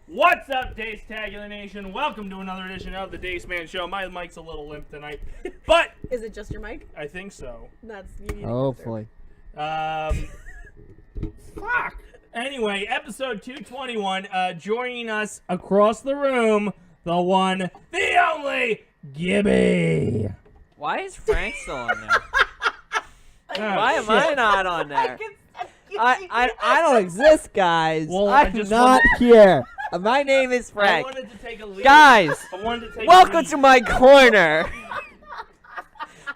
What's up, Dace Tagular Nation? Welcome to another edition of the Dace Man Show. My mic's a little limp tonight, but is it just your mic? I think so. That's you need Hopefully. Fuck. Anyway, episode 221. Joining us across the room, the one, the only, Gibby. Why is Frank still on there? Why am I not on there? I don't exist, guys. Well, I'm not here. My name is I Frank. wanted to take a lead. Guys, I wanted to take welcome a lead. to my corner.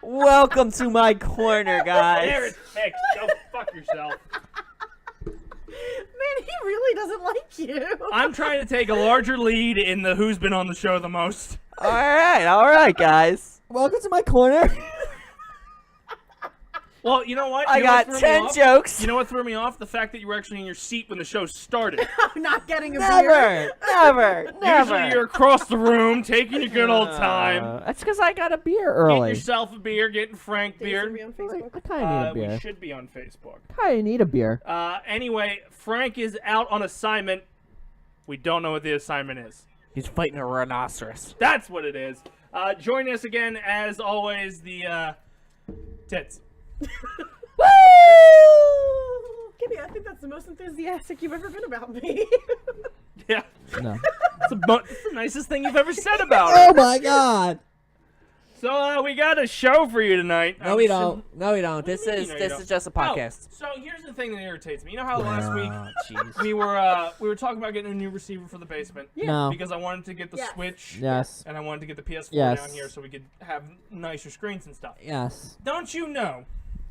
Welcome to my corner, There guys. it's fixed. Go fuck yourself. Man, he really doesn't like you. I'm trying to take a larger lead in the who's been on the show the most. All right, guys. Welcome to my corner. Well, you know what? I You know what got threw me 10 off? jokes. You know what threw me off? The fact that you were actually in your seat when the show started. I'm not getting a beer. Never. Usually you're across the room taking a good old time. That's because I got a beer Getting early. yourself a beer, getting Frank Dace, beer. are we on Facebook? I kind of need a We beer. should be on Facebook. Kind of need a beer. Anyway, Frank is out on assignment. We don't know what the assignment is. He's fighting a rhinoceros. That's what it is. Joining us again, as always, the tits. Woo! Gibby, I think that's the most enthusiastic you've ever been about me. Yeah, No. it's the nicest thing you've ever said about Oh her. my God. So we got a show for you tonight. No, we don't. No, we don't. This do you is mean, no, you this don't? is just a podcast. Oh, so here's the thing that irritates me. You know how last week Oh, jeez. we were talking about getting a new receiver for the basement No. because I wanted to get the Yes. Switch Yes. and I wanted to get the PS4 Yes. down here so we could have nicer screens and stuff. Yes. Don't you know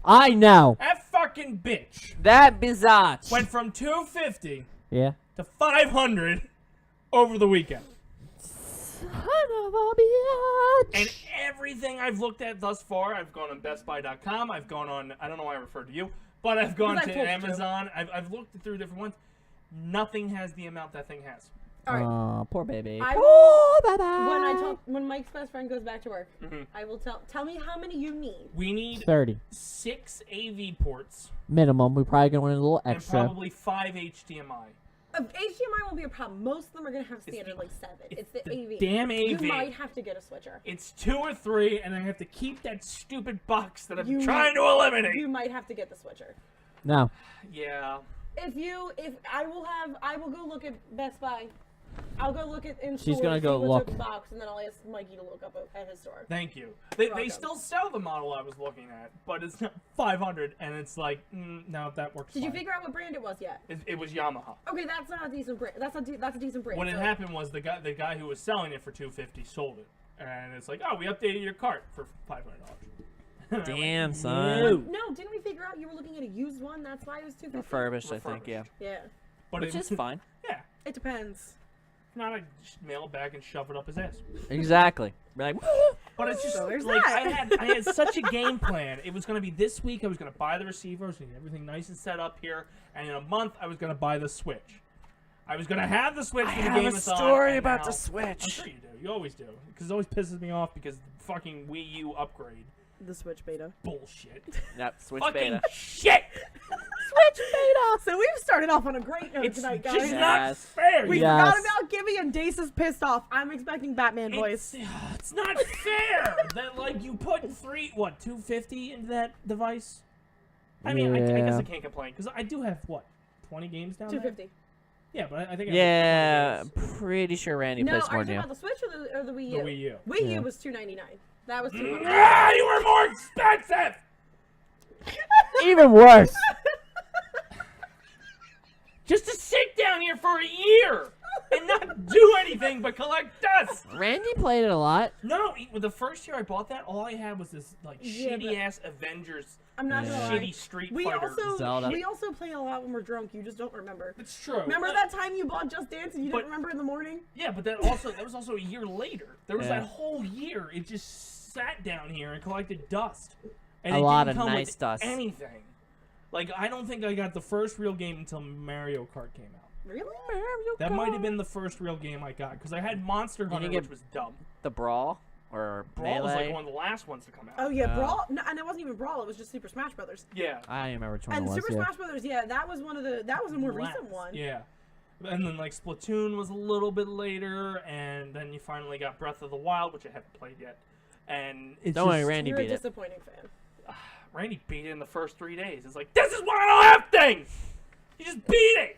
I know. that fucking bitch That biatch. went from $250 Yeah. to $500 over the weekend. Son of a bitch. And everything I've looked at thus far, I've gone on BestBuy.com, I've gone on, I don't know why I referred to you, but I've gone Because I to told you. Amazon, I've looked through different ones. Nothing has the amount that thing has. All right. Oh, poor baby. I Poor baby. when Mike's best friend goes back to work, Mhm. I will tell me how many you need. We need 30 6 AV ports minimum. We probably gonna want a little and extra. probably 5 HDMI. HDMI won't be a problem. Most of them are gonna have standard like 7. It's the AV. Damn You AV. might have to get a switcher. It's 2 or 3, and I have to keep that stupid box that I'm You trying to eliminate. You might have to get the switcher. No. Yeah. If I will go look at Best Buy. I'll go look at in store. She's gonna see go what's look. open box, and then I'll ask Mikey to look up at his store. Thank you. They welcome. still sell the model I was looking at, but it's not 500, and it's like, no, that works. Did you fine. figure out what brand it was yet? It was Yamaha. Okay, that's not a decent brand. That's a decent brand. What had So- happened was the guy who was selling it for $250 sold it, and it's like, oh, we updated your cart for $500. Damn, son. No, didn't we figure out you were looking at a used one? That's why it was $250. Refurbished, I think. Yeah. Yeah, But Which is fine. Yeah. it depends. If not, I just mail it back and shove it up his ass. Exactly. Be like, But it's just So there's like that. I had such a game plan. It was gonna be this week. I was gonna buy the receiver. I was gonna get everything nice and set up here, and in a month I was gonna buy the Switch. I was gonna have the Switch I for the have game a is on, story and about now- the Switch. I'm sure you do. You always do. Because it always pisses me off because the fucking Wii U upgrade. The Switch beta. Bullshit. Yep, Switch Fucking beta. shit. Switch beta. So we've started off on a great note It's tonight, guys. just Yeah. not Yes. fair. We Yes. forgot about Gibby and Dace is pissed off. I'm expecting Batman voice. It's not fair that like you put $250 into that device. I mean, I guess Yeah. I can't complain because I do have 20 games down there. $250. Yeah, but I think I Yeah, have 20 games. pretty sure Randy No, plays are more you than talking you. about the Switch or the Wii U? The Wii U. Wii Yeah. U was $299. That was $200. Ah, you were more expensive. Even worse. Just to sit down here for a year and not do anything but collect dust. Randy played it a lot. No, the first year I bought that, all I had was this like Yeah, shitty ass Avengers, I'm not gonna lie. shitty Street We Fighter. Zelda. also play a lot when we're drunk. You just don't remember. It's true. Remember that time you bought Just Dance and you But- didn't remember in the morning? Yeah, but that was also a year later. There was Yeah. that whole year. It just sat down here and collected dust. And A it lot didn't of come nice with dust. anything. Like I don't think I got the first real game until Mario Kart came out. Really? That might have been the first real game I got because I had Monster Hunter, get- which was dumb. The Brawl or Brawl was Melee. like one of the last ones to come out. Oh yeah, Brawl. No, and it wasn't even Brawl. It was just Super Smash Brothers. Yeah. I don't remember which one And it was. Super Yeah. Smash Brothers, yeah, that was a more Last. recent one. Yeah. And then like Splatoon was a little bit later, and then you finally got Breath of the Wild, which I haven't played yet. And it's Don't worry, just- Randy You're a beat it. disappointing fan. Randy beat it in the first 3 days. It's like, this is why I don't have things! You just beat it!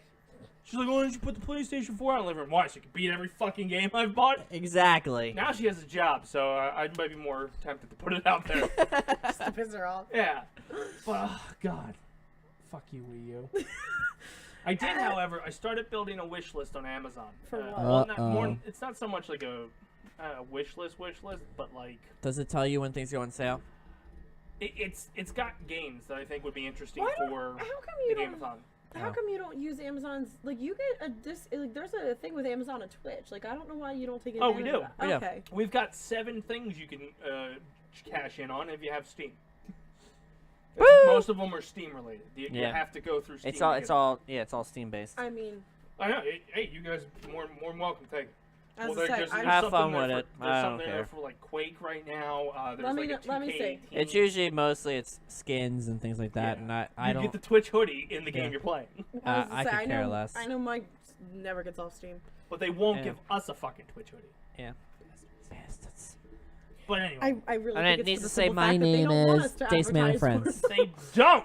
She's like, why don't you put the PlayStation 4 on the living room? Why? So you can beat every fucking game I've bought? Exactly. Now she has a job, so I might be more tempted to put it out there. Just to piss her off. Yeah. But, oh, God. Fuck you, Wii U. I did, however, I started building a wish list on Amazon. For what? Well, not more, Uh-oh. it's not so much like a wish list, but like... Does it tell you when things go on sale? It's got games that I think would be interesting Why don't- for how come the you don't- Game-a-thon. How come you don't use Amazon's? Like, you get like, there's a thing with Amazon and Twitch. Like, I don't know why you don't take Oh, advantage we do. of that. Yeah. Okay. We've got 7 things you can cash in on if you have Steam. Most of them are Steam related. You Yeah. have to go through Steam. It's to all. get It's them. all. Yeah. It's all Steam based. I mean, I know. Hey, you guys more than welcome. Take it. as Well, I said, there's Have something fun there with for- it. There's I something don't there care. for like Quake right now. There's Let me like a 2K let me see. team. It's usually mostly it's skins and things like that, Yeah. and I You don't. get the Twitch hoodie in the game Yeah. you're playing, I could care know, less. I know mine never gets off Steam. but they won't Yeah. give us a fucking Twitch hoodie. Yeah. Bastards. But anyway, I really And think it it's needs for the to say, simple My fact that they name don't want is us to Dace Man and advertise Friends. they don't.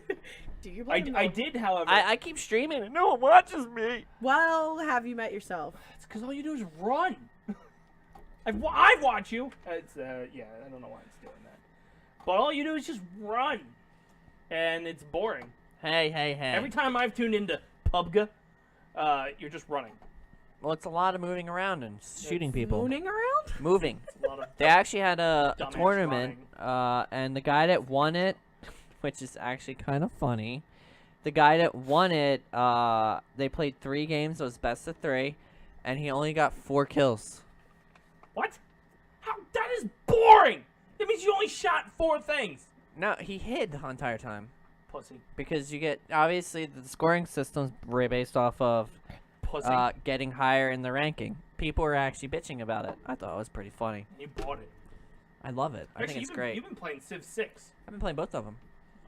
for- Do you blame them? I did, however. I keep streaming and no one watches me. Well, have you met yourself? It's because all you do is run. I watch you. It's yeah, I don't know why it's doing that. But all you do is just run, and it's boring. Hey. Every time I've tuned into PUBG, you're just running. Well, it's a lot of moving around and shooting people. Mooning around? Moving. It's a lot of They actually had a Dumbass tournament, and the guy that won it, which is actually kind of funny, the guy that won it, they played 3 games, it was best of 3, and he only got 4 kills. what? How? That is boring. That means you only shot 4 things. No, he hid the entire time. Pussy. Because you get, obviously, the scoring system's based off of Pussy. getting higher in the ranking. People were actually bitching about it. I thought it was pretty funny. You bought it. I love it. I Actually, think it's great. You've been playing Civ 6. I've been playing both of them.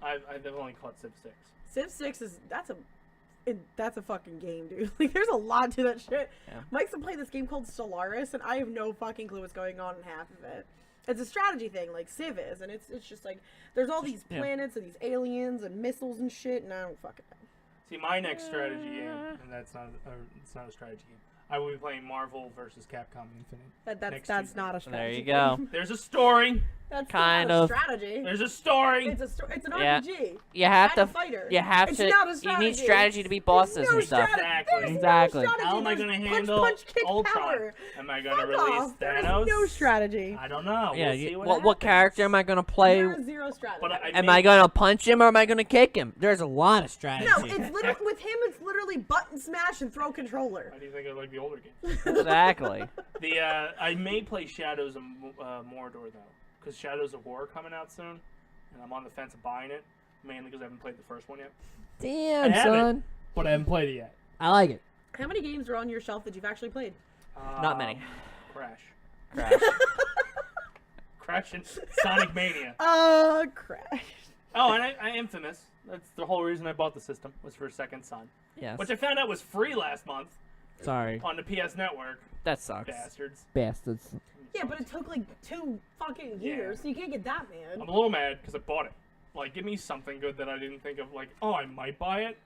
I've only caught Civ 6. Civ 6 is that's a fucking game, dude. Like, there's a lot to that shit. Yeah. Mike's been playing this game called Stellaris, and I have no fucking clue what's going on in half of it. It's a strategy thing, like Civ is, and it's just like there's all these yeah. planets and these aliens and missiles and shit, and I don't fucking know. See, my next strategy game, and it's not a strategy game. I will be playing Marvel versus Capcom Infinite. That's Tuesday. not a There strategy. you go. There's a story. That's Kind not of. a strategy. There's a story. It's an Yeah. RPG. You have I'm to. a fighter. You have It's to. not a You strategy. need strategy to beat bosses There's no and stuff. strategy. Exactly. There's Exactly. No strategy. How am I There's going to punch, handle punch, kick, Ultron? power. Am I going to Fuck release off. There's Thanos? no strategy. I don't know. Yeah. We'll see what What happens. character am I gonna play? There is zero strategy. But Am I gonna punch him or am I gonna kick him? There's a lot of strategy. No, it's literally with him. It's literally button smash and throw controller. How do you think I like the older games? Exactly. I may play Shadows of Mordor though, because Shadows of War coming out soon, and I'm on the fence of buying it, mainly because I haven't played the first one yet. Damn, I haven't. son. But I haven't played it yet. I like it. How many games are on your shelf that you've actually played? Not many. Crash. Crash. Crash and Sonic Mania. Crash. Oh, and I Infamous. That's the whole reason I bought the system, was for Second Son. Yes. Which I found out was free last month Sorry. on the PS Network. That sucks. Bastards. Bastards. Yeah, but it took like 2 fucking years, so you can't get that mad. I'm a little mad because I bought it. Like, give me something good that I didn't think of. Like, oh, I might buy it.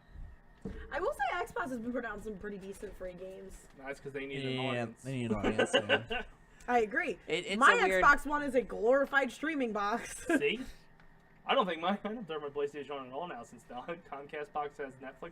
I will say Xbox has been putting out some pretty decent free games. That's because they need an Yeah, audience. they need an audience. Yeah. I agree. It's My a weird- Xbox One is a glorified streaming box. See? I don't throw my PlayStation on at all now since the Comcast box has Netflix.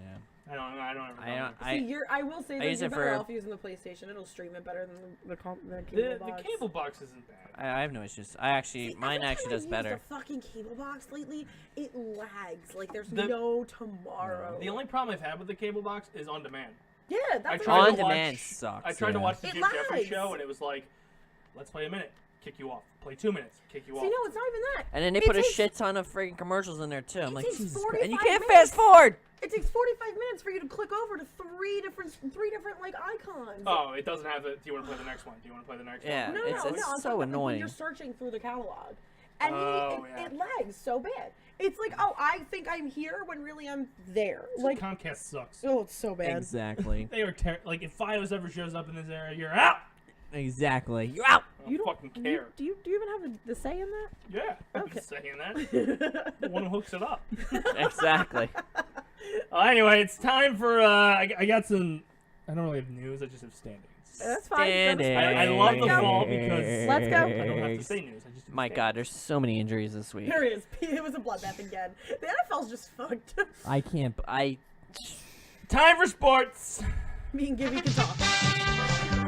Yeah. I don't ever. See, I will say that use you're it better for- off using the PlayStation. It'll stream it better than the cable The box. cable box isn't bad. I have no issues. I actually, See, mine every actually time does I better. Use the fucking cable box lately, it lags. Like there's The- no tomorrow. The only problem I've had with the cable box is on demand. Yeah, that's I what tried I On to demand watch- sucks. I tried to yeah. watch the It Jim Jeffries lags. show, and it was like, let's play a minute, kick you off. Play 2 minutes, kick you See, off. no, it's not even that. And then they It put a takes- shit ton of freaking commercials in there too. I'm it like, takes Jesus 45 Christ. And you can't minutes. fast forward. It takes 45 minutes for you to click over to three different like icons. Oh, it doesn't have it. Do you want to play the next one? Do you want to play the next Yeah. one? No, It's- no, it's no. I'm so talking about, like, when annoying. you're searching through the catalog, And Oh, it lags so bad. It's like, oh, I think I'm here when really I'm there. Like, Comcast sucks. oh, it's so bad. Exactly. They are like if Fios ever shows up in this area, you're out. Exactly. You're out. I don't fucking care. Do you even have the say in that? Yeah, I'm Okay. just saying that. The one who hooks it up. Exactly. Anyway, it's time for I got some. I don't really have news. I just have standings. That's fine. Standing. I love the Let's go. fall because Let's go. I don't have to say news. I just do My standings. God, there's so many injuries this week. There is. It was a bloodbath again. The NFL's just fucked. I can't. Time for sports. Me and Gibby can talk.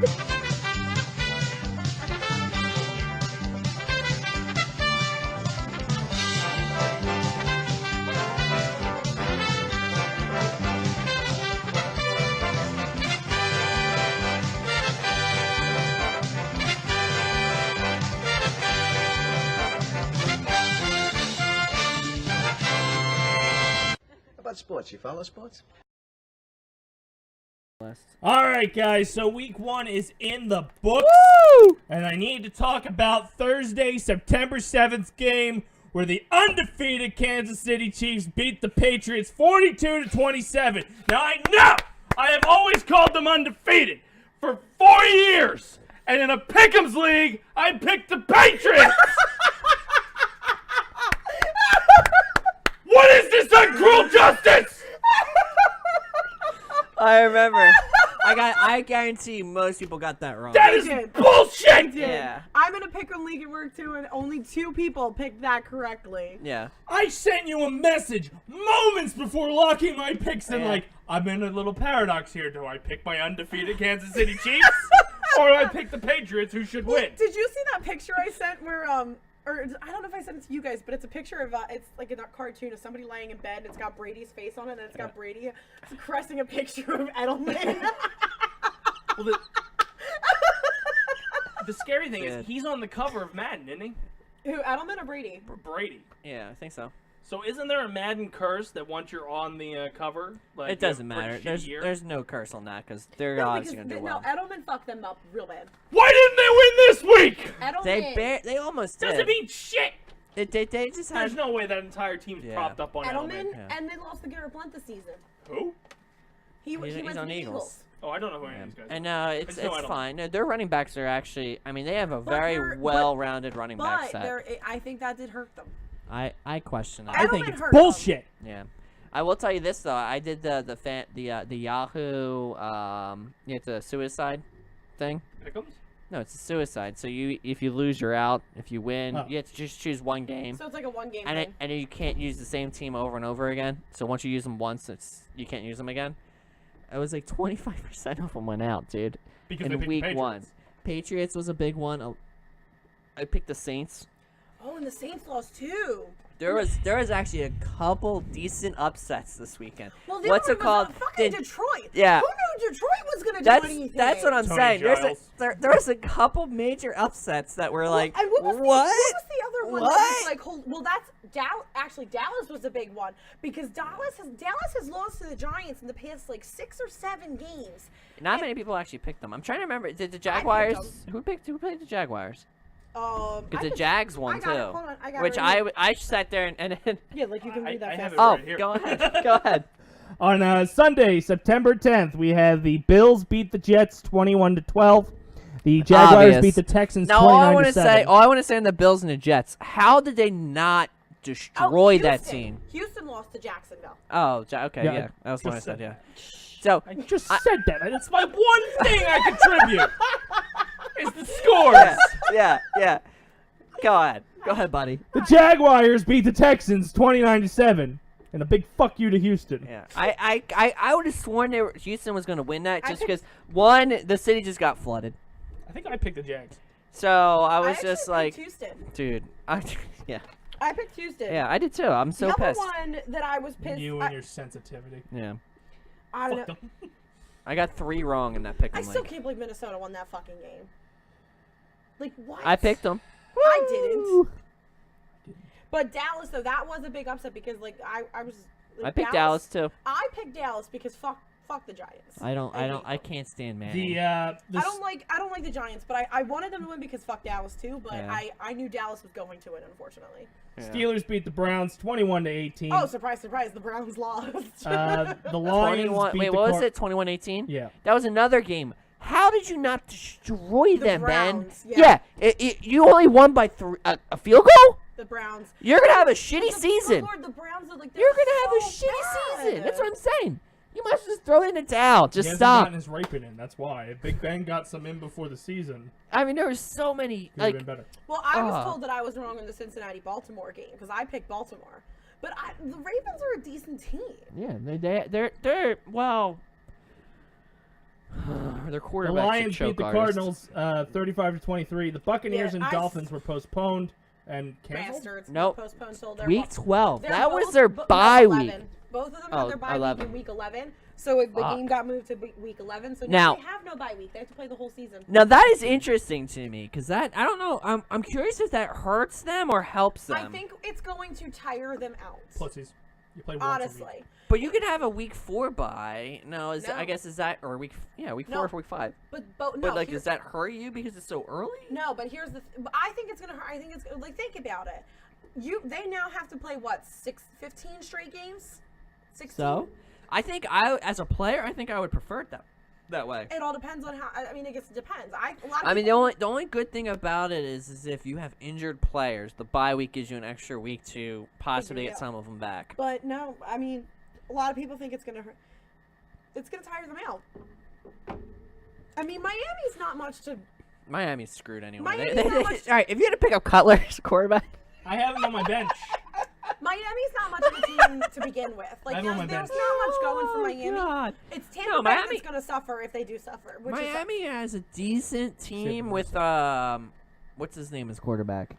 About sports, you follow sports? All right, guys. So week 1 is in the books, and I need to talk about Thursday, September 7th game where the undefeated Kansas City Chiefs beat the Patriots 42-27. Now I know I have always called them undefeated for 4 years, and in a Pick'ems league, I picked the Patriots. What is this uncruel justice? I remember. I guarantee most people got that wrong. That is did. bullshit. Yeah. I'm in a pick'em league at work too, and only 2 people picked that correctly. Yeah. I sent you a message moments before locking my picks and Yeah. like, I'm in a little paradox here. Do I pick my undefeated Kansas City Chiefs? Or do I pick the Patriots who should win? Did you see that picture I sent where or I don't know if I sent it to you guys, but it's a picture of it's like a cartoon of somebody laying in bed and it's got Brady's face on it and it's got Brady caressing a picture of Edelman. Well, the scary thing Good. is he's on the cover of Madden, isn't he? Who, Edelman or Brady? Brady. Yeah, I think so. So isn't there a Madden curse that once you're on the cover, like It doesn't you have a matter. pretty shitty year? There's no curse on that because they're No, obviously because gonna do well. no, Edelman fucked them up real bad. Why didn't they win this week? Edelman. They almost did. Doesn't mean shit. They just had. There's no way that entire team's Yeah. propped up on Edelman, Yeah. and they lost to Garrett Blunt this season. Who? He He's went on to the Eagles. Eagles. Oh, I don't know who any of these guys And are. it's just know it's Edelman. fine. No, their running backs are actually. I mean, they have a But very they're- well-rounded running back But set. I think that did hurt them. I question it. I think Edelman it's hurt them. bullshit. Yeah. I will tell you this though. I did the Yahoo it's a suicide thing. Pick'ems? No, it's a suicide. So if you lose, you're out. If you win, Oh. you have to just choose one game. So it's like a one game And thing. and you can't use the same team over and over again. So once you use them once, you can't use them again. It was like 25% of them went out, dude. Because they In picked week the one, Patriots. Patriots was a big one. I picked the Saints. Oh, and the Saints lost too. There was actually a couple decent upsets this weekend. Well, the What's other it one was, called? Fucking Did- Detroit. Yeah. Who knew Detroit was gonna do That's anything? that's what I'm Tony saying. Giles. There was a couple major upsets that were like, And what was what? the other one? That What? was like, well, that's Dallas. Actually, Dallas was a big one because Dallas has lost to the Giants in the past like 6 or 7 games. Not many people actually picked them. I'm trying to remember. Did the picked Jaguars? them. Who played the Jaguars? I Because the could- Jags won I got it. too. Hold on, I got Which it right here. I sat there and Yeah, like you can read that I have fast. it oh, right here. go ahead, go ahead. On Sunday, September 10th, we have the Bills beat the Jets 21-12. The Jaguars Obvious. beat the Texans Now all I 29-7. want to say, all I want to say on the Bills and the Jets, how did they not destroy that Houston. team? Houston lost to Jacksonville. Oh, okay, Yeah, yeah, that was what I just said. said Yeah. So I just said that. That's my one thing I contribute. Is the scores. yeah. Go ahead, buddy. The Jaguars beat the Texans 29-7. And a big fuck you to Houston. Yeah, I would have sworn Houston was going to win that I just picked- because one, the city just got flooded. I think I picked the Jags. So I was actually just picked like, Houston. dude, yeah, I picked Houston. yeah, I did too. I'm so the other pissed. one that I was pissed. You and your sensitivity. Yeah, I don't Fuck know. them. I got 3 wrong in that pick. I still can't believe Minnesota won that fucking game. Like what? I picked them. I didn't. But Dallas, though, that was a big upset because like I was. Like, I picked Dallas too. I picked Dallas because fuck Fuck the Giants. I can't stand Manning. I don't like the Giants, but I wanted them to win because fuck Dallas too. But Yeah. I knew Dallas was going to win, unfortunately. Yeah. Steelers beat the Browns 21-18. Oh, surprise, surprise! The Browns lost. The Lions 21. beat Wait, the what was it? 21-18. Yeah. That was another game. How did you not destroy them, Browns, Ben? yeah. You only won by a field goal. The Browns. You're gonna have a shitty Good season. Lord, the Browns are like. You're gonna have a so shitty bad. season. That's what I'm saying. You might just throw in a towel. Just He hasn't stop. gotten his raping in. That's why. Big Ben got some in before the season. I mean, there were so many Could have like. been better. Well, I was told that I was wrong in the Cincinnati-Baltimore game because I picked Baltimore, but the Ravens are a decent team. Yeah, they're well. Their The quarterback's Lions a choke beat the artist. Cardinals 35-23. The Buccaneers Yeah, and I Dolphins were postponed and canceled. Bastards. Nope. Postponed till their Week 12. they're That was both- their no, bye 11. week. Both of them Oh, had their bye 11. week in week 11. So the Fuck. game got moved to week 11. So Now- now they have no bye week. They have to play the whole season. Now that is interesting to me because that I don't know. I'm curious if that hurts them or helps them. I think it's going to tire them out. Pussies. You play once a week. Honestly. But you could have a week 4 bye. No, I No. guess is that or week 4 No. or week 5. But But no, like, here's- does that hurt you because it's so early? No, but here's the. I think it's gonna hurt. I think it's like think about it. They now have to play what 15 straight games. 16. So, I think as a player, I think I would prefer it that way. It all depends on how. I mean, I guess it depends. A lot of I mean, the people- only good thing about it is if you have injured players, the bye week gives you an extra week to possibly Figure it get out. some of them back. But no, I mean, a lot of people think it's gonna hurt. It's gonna tire them out. I mean, Miami's not much to. Miami's screwed anyway. Miami's not much- All right, if you had to pick up Cutler as quarterback, I have him on my bench. Miami's not much of a team to begin with. Like, I'm on my there's bench. not much going for Miami. God. It's Tampa No, Bay Miami- that's gonna suffer if they do suffer. Which Miami has a decent team Shit, with what's his name as quarterback?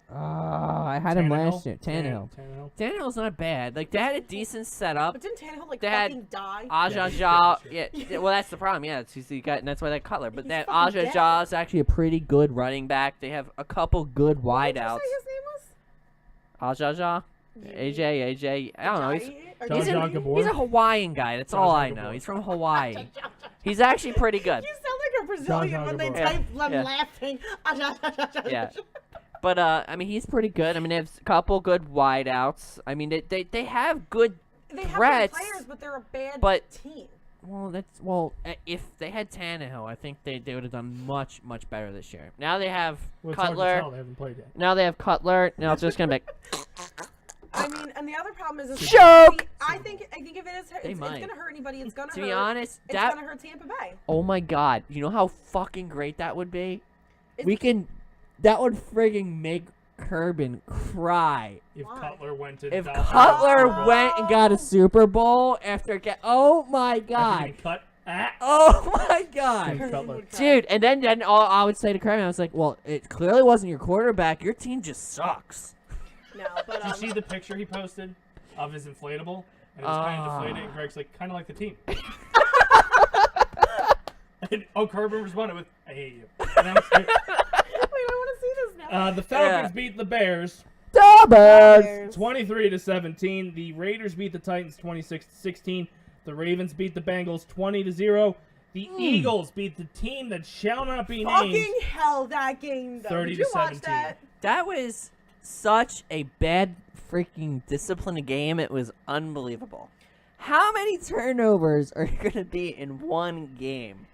I had him last year. Tannehill. Tannehill. Tannehill's not bad. Like they had a decent setup. But didn't Tannehill like They had fucking die? Aja he's Ja, pretty yeah. Well, that's the problem. Yeah, and that's why they Cutler. But He's that fucking Aja dead. Ja is actually a pretty good running back. They have a couple good What did you wideouts. say his name was? Aja Ja, AJ. I don't know. He's Or John he's, John an, Gabor? he's a Hawaiian guy. That's all John I John know. Gabor. He's from Hawaii. He's actually pretty good. You sound like a Brazilian John when they Gabor. type them Yeah. laughing. Yeah. But I mean, he's pretty good. I mean, they have a couple good wideouts. I mean, they have good They have good threats. players, but they're a bad but- team. If they had Tannehill, I think they would have done much better this year. Now they have Well, it's hard to Cutler. tell. They haven't played yet. Now they have Cutler. Now it's just gonna be like, I mean, and the other problem is Choke! I think if it is, They it's might. gonna hurt anybody. It's gonna to hurt. be honest, It's that gonna hurt Tampa Bay. oh my god, you know how fucking great that would be. It's- That would friggin' make Kerbin cry. If Why? Cutler went to If Dolphins, Cutler Super Bowl, went and got a Super Bowl after oh my after god, getting cut. oh my god. Tim Cutler. Dude, and then all I would say to Kerbin, I was like, well, it clearly wasn't your quarterback. Your team just sucks. No, but Did you see the picture he posted of his inflatable? And it was kind of deflated, and Greg's like, kind of like the team. And Kerber responded with, I hate you. And I was like, wait, I want to see this now. the Falcons beat the Bears Doubles. 23-17. The Raiders beat the Titans 26-16. The Ravens beat the Bengals 20-0. The Eagles beat the team that shall not be named. Fucking hell, that game though. 30 Did to you watch 17. that? That was such a bad freaking disciplined game. It was unbelievable. How many turnovers are going to be in one game?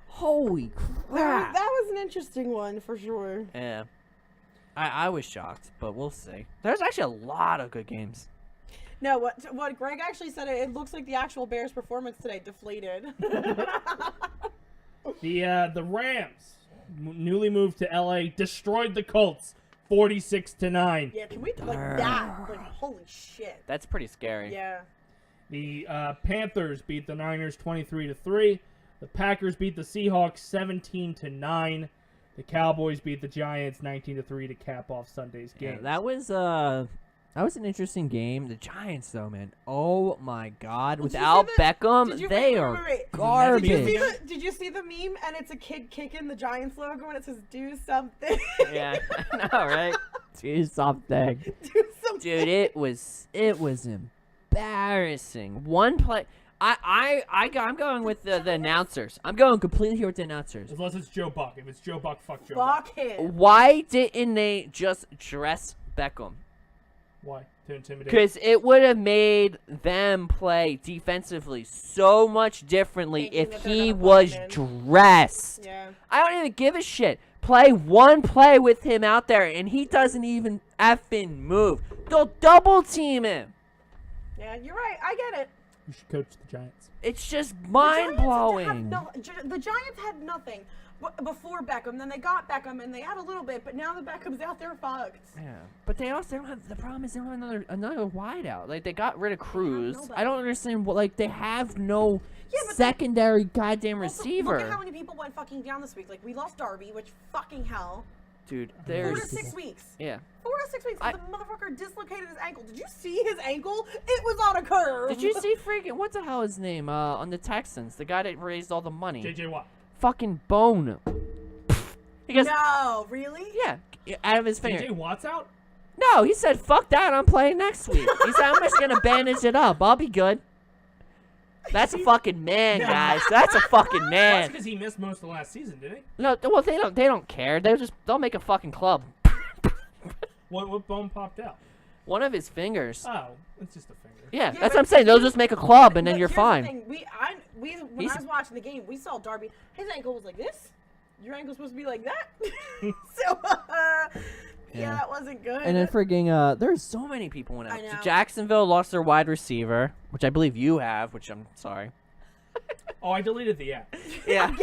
Holy crap. That was an interesting one for sure. Yeah. I was shocked, but we'll see. There's actually a lot of good games. No, what Greg actually said, it looks like the actual Bears' performance today deflated. The Rams, newly moved to LA, destroyed the Colts 46-9. Yeah, can we like that? Like holy shit. That's pretty scary. Yeah. The Panthers beat the Niners 23-3. The Packers beat the Seahawks 17-9. The Cowboys beat the Giants 19-3 to cap off Sunday's game. Yeah, that was an interesting game. The Giants, though, man. Oh my God! Did you Without see the- Beckham, did you- they wait, are wait, wait. garbage. Did you see the meme and it's a kid kicking the Giants logo and it says "Do something"? Yeah, I know, right? Do something. Do something. Dude, it was embarrassing. One play. I'm going with the announcers. I'm going completely here with the announcers. Unless it's Joe Buck. If it's Joe Buck, fuck Joe Buck. Fuck him. Why didn't they just dress Beckham? Why? To intimidate. Because it would have made them play defensively so much differently Thinking if that they're he gonna was plug him in. dressed. Yeah. I don't even give a shit. Play one play with him out there, and he doesn't even effing move. They'll double team him. Yeah, you're right. I get it. You should coach the Giants. It's just The mind Giants blowing. the Giants had nothing before Beckham. Then they got Beckham, and they had a little bit. But now that Beckham's out, they're fucked. Yeah, but they also don't have. The problem is they don't have another wideout. Like they got rid of Cruz. nobody. I don't understand what. Like they have no Yeah, but secondary goddamn Also, receiver. Look at how many people went fucking down this week. Like we lost Darby, which fucking hell. Dude, 4 there's to 6 weeks. yeah. 4 to 6 weeks. I- The motherfucker dislocated his ankle. Did you see his ankle? It was on a curve. Did you see freaking what the hell his name on the Texans? The guy that raised all the money. JJ Watt. Fucking bone. He goes, No, really? yeah, out of his finger. JJ Watt's out? No, he said, fuck that, I'm playing next week. He said, I'm just gonna bandage it up. I'll be good. That's a fucking man, guys. That's a fucking That's man. because he missed most of last season, did he? No, well, they don't care. They'll make a fucking club. What bone popped out? One of his fingers. Oh, it's just a finger. Yeah, Yeah, that's but what I'm saying. They'll just make a club and then But you're here's the fine. thing. When He's- I was watching the game, we saw Darby. His ankle was like this. Your ankle's supposed to be like that. So, yeah, that wasn't good. And then freaking there's so many people went out. I know. Jacksonville lost their wide receiver, which I believe you have, which I'm sorry. Oh, I deleted the app. Yeah,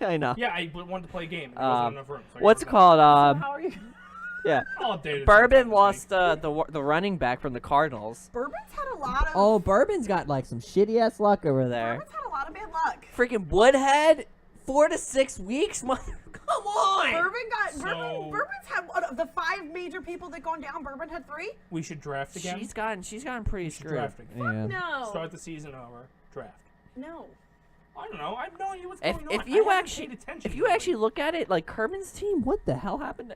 I know. Yeah, I wanted to play a game. And there wasn't enough room. So I What's got it called? So how are you? Yeah. I'll update it Bourbon sometime lost this week. the running back from the Cardinals. Bourbon's had a lot of. Oh, Bourbon's got like some shitty ass luck over there. Bourbon's had a lot of bad luck. Freaking Woodhead, 4 to 6 weeks. Come on. Bourbon's had one of the 5 major people that gone down. Bourbon had 3. We should draft again. She's gotten pretty We should screwed. draft again. Yeah. No. Start the season over. Draft. No. I don't know. I have no idea what's If going on. if I you haven't actually paid attention if you lately. actually look at it, like Kerbin's team, what the hell happened?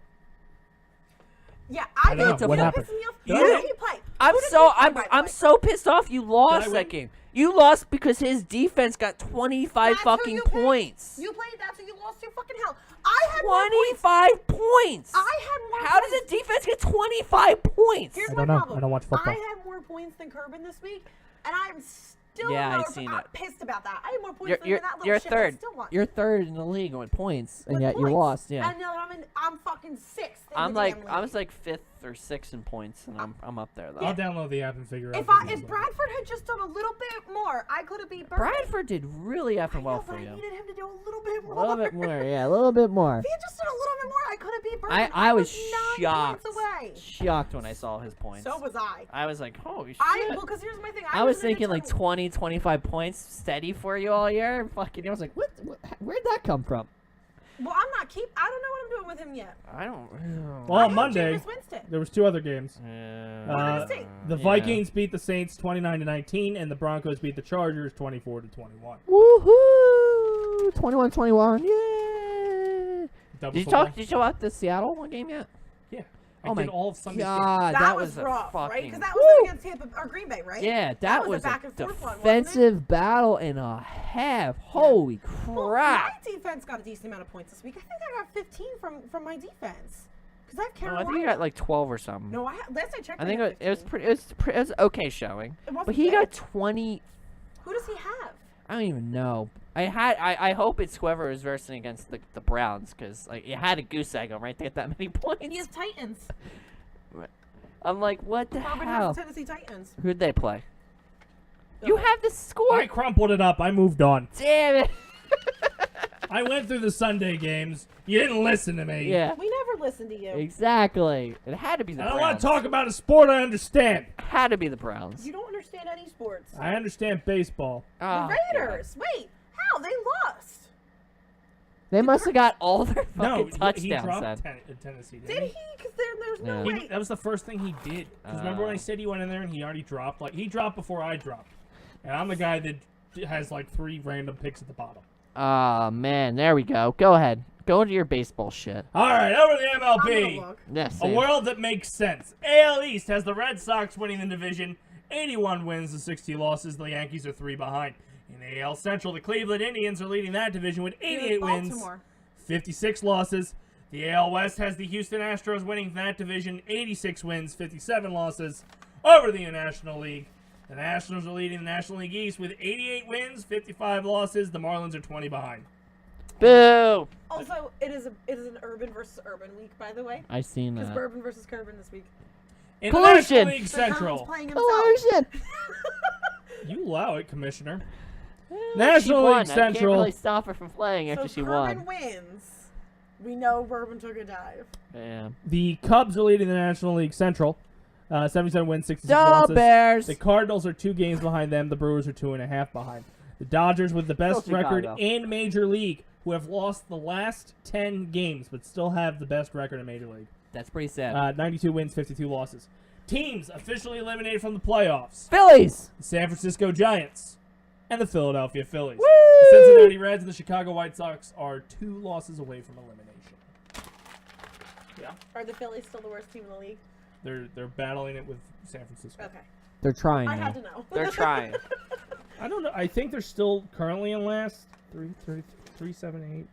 Yeah, I don't know. What happened? Pissing me off. Did Who I- did he play? I'm Who did so he play, by the I'm way? so pissed off. You lost I that win? game. You lost because his defense got 25 That's who fucking you picked. points. You played. That's who you lost to. Fucking hell. I had more points. 25 points. I had more. How does points. a defense get 25 points? Here's I my don't know. problem. I don't watch football. I had more points than Kerbin this week, and I'm still Yeah, I seen I'm it. pissed about that. I had more points You're than you're, that little you're shit. third. I still won. You're third in the league with points, and With yet you points. lost. Yeah. And now I'm fucking 6th. in I'm the like damn I league. was like 5th or 6th in points, and I'm up there though. I'll download the app and figure out. If what it is if like. Bradford had just done a little bit more, I could have beat Bourbon. Bradford did really I effing know, well but for I you. needed him to do a little bit A more. little bit more. Yeah, a little bit more. If he had just done a little bit more, I could have beat Bourbon. I was 9 shocked. points away. Shocked when I saw his points. So was I. I was like, holy shit. Because here's my thing. I was in a thinking like tournament. 20, 25 points steady for you all year. Fucking, I was like, where'd that come from? Well, I'm not I don't know what I'm doing with him yet. I don't. Well, I on had Monday, Jameis Winston. there was 2 other games. What did it say? The Yeah. Vikings beat the Saints 29-19, and the Broncos beat the Chargers 24-21. Woohoo! 21-21. Yay! Double Did you football. talk about the Seattle one game yet? Yeah. I Oh did my all of Sunday's games. God, That was a rough, right? fucking. Because that was against Tampa or Green Bay, right? Yeah, That that was a was back and forth one, wasn't it? defensive battle and a half. Holy Well, crap! my defense got a decent amount of points this week. I think I got 15 from my defense. Because I have No, Carolina. I think you got like 12 or something. No, last I checked. I think had it was 15. pretty. It was okay showing. It wasn't But he bad. got 20. Who does he have? I don't even know. I hope it's whoever is versing against the Browns because like you had a goose egg 'em, right? They get that many points. He has Titans. I'm like, what the Corbin hell? has the Tennessee Titans. Who'd they play? You have the score. I crumpled it up. I moved on. Damn it. I went through the Sunday games. You didn't listen to me. Yeah, We never listen to you. exactly. It had to be the I Browns. don't want to talk about a sport I understand. Had to be the Browns. You don't understand any sports. I understand baseball. Oh, The Raiders. Wait, how? They lost. They must have got all their No, fucking he touchdowns. dropped Then. Tennessee. Did he? Because there's no Yeah. way. That was the first thing he did. Because remember when I said he went in there and he already dropped? Like, he dropped before I dropped. And I'm the guy that has, like, 3 random picks at the bottom. Oh man, there we go. Go ahead. Go into your baseball shit. All right, over to the I'm gonna MLB. look. Yes. A world that makes sense. AL East has the Red Sox winning the division. 81 wins to 60 losses. The Yankees are 3 behind. In the AL Central, the Cleveland Indians are leading that division with 88 wins, Baltimore. 56 losses. The AL West has the Houston Astros winning that division, 86 wins, 57 losses over the National League. The Nationals are leading the National League East with 88 wins, 55 losses. The Marlins are 20 behind. Boo! Also, it is an urban versus urban week, by the way. I've seen Because that. Bourbon versus Kerbin this week. In the National Collusion! League So Kerbin's Central, playing himself. you allow it, Commissioner. She National won. League I can't Central. really stop her from playing after So she Kerbin won. wins. We know Bourbon took a dive. Yeah. The Cubs are leading the National League Central. 77 wins, 66 Go losses. Bears! The Cardinals are 2 games behind them. The Brewers are 2.5 behind. The Dodgers with the best Still record Chicago. in Major League, who have lost the last 10 games, but still have the best record in Major League. That's pretty sad. 92 wins, 52 losses. Teams officially eliminated from the playoffs. Phillies! The San Francisco Giants and the Philadelphia Phillies. The Cincinnati Reds and the Chicago White Sox are 2 losses away from elimination. Yeah, Are the Phillies still the worst team in the league? they're battling it with San Francisco. Okay. They're trying I now. had to know. They're trying. I don't know. I think they're still currently in last. 3, 7, 8.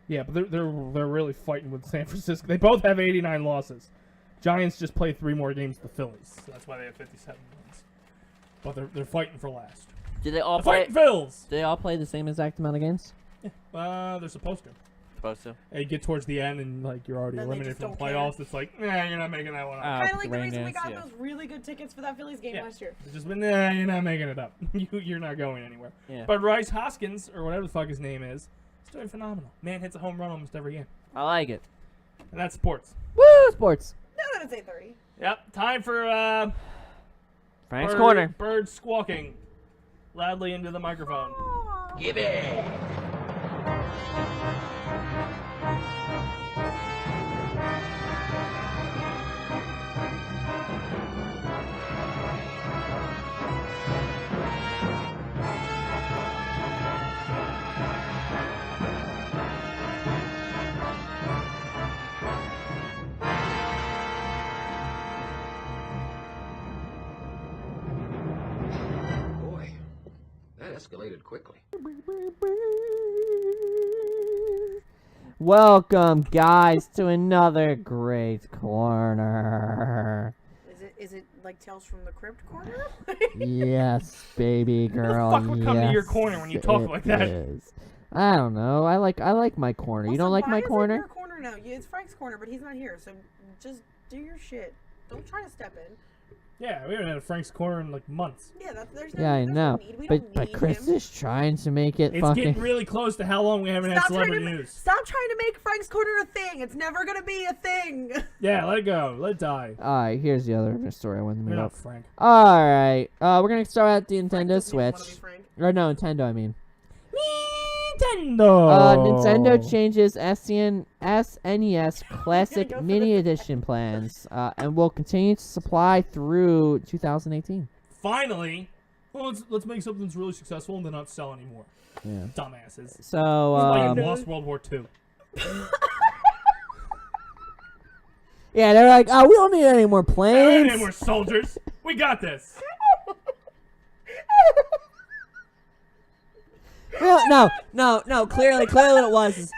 Yeah, but they're really fighting with San Francisco. They both have 89 losses. Giants just played 3 more games than the Phillies, so that's why they have 57 wins. But they're fighting for last. Did they all The play? fighting Phils. Do they all play the same exact amount of games? They're supposed to. Supposed to. And you get towards the end and like you're already Then they eliminated just from the don't care. playoffs. It's like, nah, you're not making that one up. Kind of like the rain reason we dance, got yeah. those really good tickets for that Phillies game Yeah. last year. It's just been, nah, you're not making it up. You're not going anywhere. Yeah. But Rice Hoskins, or whatever the fuck his name is doing phenomenal. Man hits a home run almost every game. I like it. And that's sports. Woo! Sports. No, that it's 8:30. Yep, time for Frank's corner. bird squawking loudly into the microphone. Gibby! Boy, that escalated quickly. Welcome, guys, to another great corner. Is it like Tales from the Crypt corner? Yes, baby girl. fuck would come to your yes, corner when you talk it like that? is. I don't know. I like my corner. You don't like my Why corner? is it your corner now? It's Frank's corner, but he's not here. So just do your shit. Don't try to step in. Yeah, we haven't had a Frank's corner in like months. Yeah, there's no. Yeah, I there's know. No need. We But don't but need Chris him. is trying to make it It's fucking. getting really close to how long we haven't had Stop trying, celebrity to, news. stop trying to make Frank's corner a thing. It's never gonna be a thing. Yeah, let it go. Let it die. All right, here's the other story I wanted to You're bring not up. Frank. All right, we're gonna start at the Frank Nintendo doesn't even wanna Switch. be Frank. Or no, Nintendo. I mean. Nintendo. Nintendo changes SNES Classic go for Mini the- Edition plans, and will continue to supply through 2018. Finally, well, let's make something that's really successful and then not sell anymore. Yeah. Dumbasses. So, Like you lost World War II. yeah, they're like, oh, we don't need any more Hey, planes. any more soldiers. We got this. No. Clearly what it was is,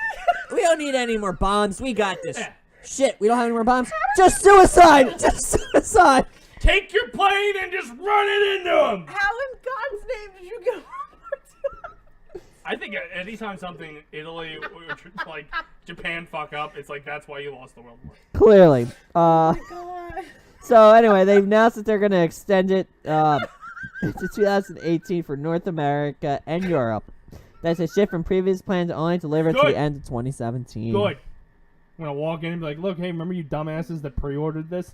we don't need any more bombs. We got this. Yeah. Shit, we don't have any more bombs. Just suicide. Just suicide. Take your plane and just run it into them. How in God's name did you go? I think anytime something Italy or like Japan fuck up, it's like that's why you lost the World War. Clearly. God. So anyway, they've announced that they're going to extend it to 2018 for North America and Europe. That's a shift from previous plans only delivered to Good. the end of 2017. Good. I'm gonna walk in and be like, look, hey, remember you dumbasses that pre-ordered this?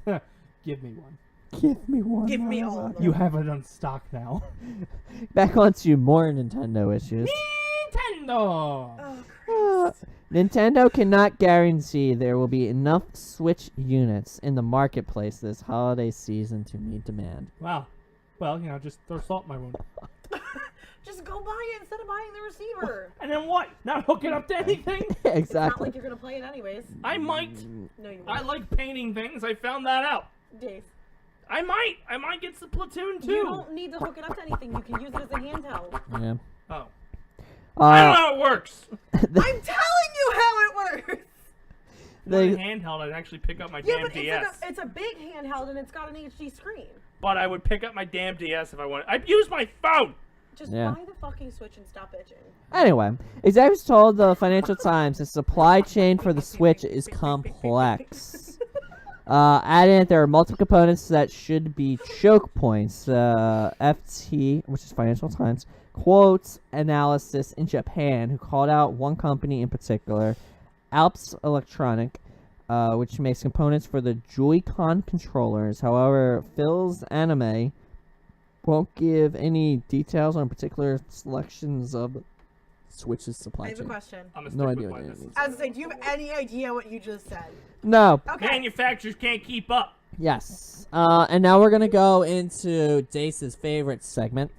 Give me one. Give me one. Give me all of them. You have it on stock now. Back onto more Nintendo issues. Nintendo. Oh, Nintendo cannot guarantee there will be enough Switch units in the marketplace this holiday season to meet demand. Wow. Well, just throw salt in my wound. just go buy it instead of buying the receiver. And then what? Not hook it up to anything? It's not Exactly. like you're gonna play it anyways. I might. No, you I won't. like painting things. I found that out. Dave. I might get the Platoon too. You don't need to hook it up to anything. You can use it as a handheld. Yeah. Oh. I don't know how it works. I'm telling you how it works. They- With a handheld, I'd actually pick up my Yeah, damn but DS. it's a big handheld and it's got an HD screen. But I would pick up my damn DS if I wanted. I'd use my phone. Just Yeah. buy the fucking Switch and stop bitching. Anyway, executives told the Financial Times the supply chain for the Switch is complex. Adding that there are multiple components that should be choke points. FT, which is Financial Times, quotes analysis in Japan, who called out one company in particular, Alps Electronic, which makes components for the Joy-Con controllers. However, Phil's Anime won't give any details on particular selections of the Switch's supply I have a chain. question. I'm gonna No stick idea with what my it business. means. I was saying, do you have any idea what you just said? No. Okay. Manufacturers can't keep up. Yes. And now we're gonna go into Dace's favorite segment.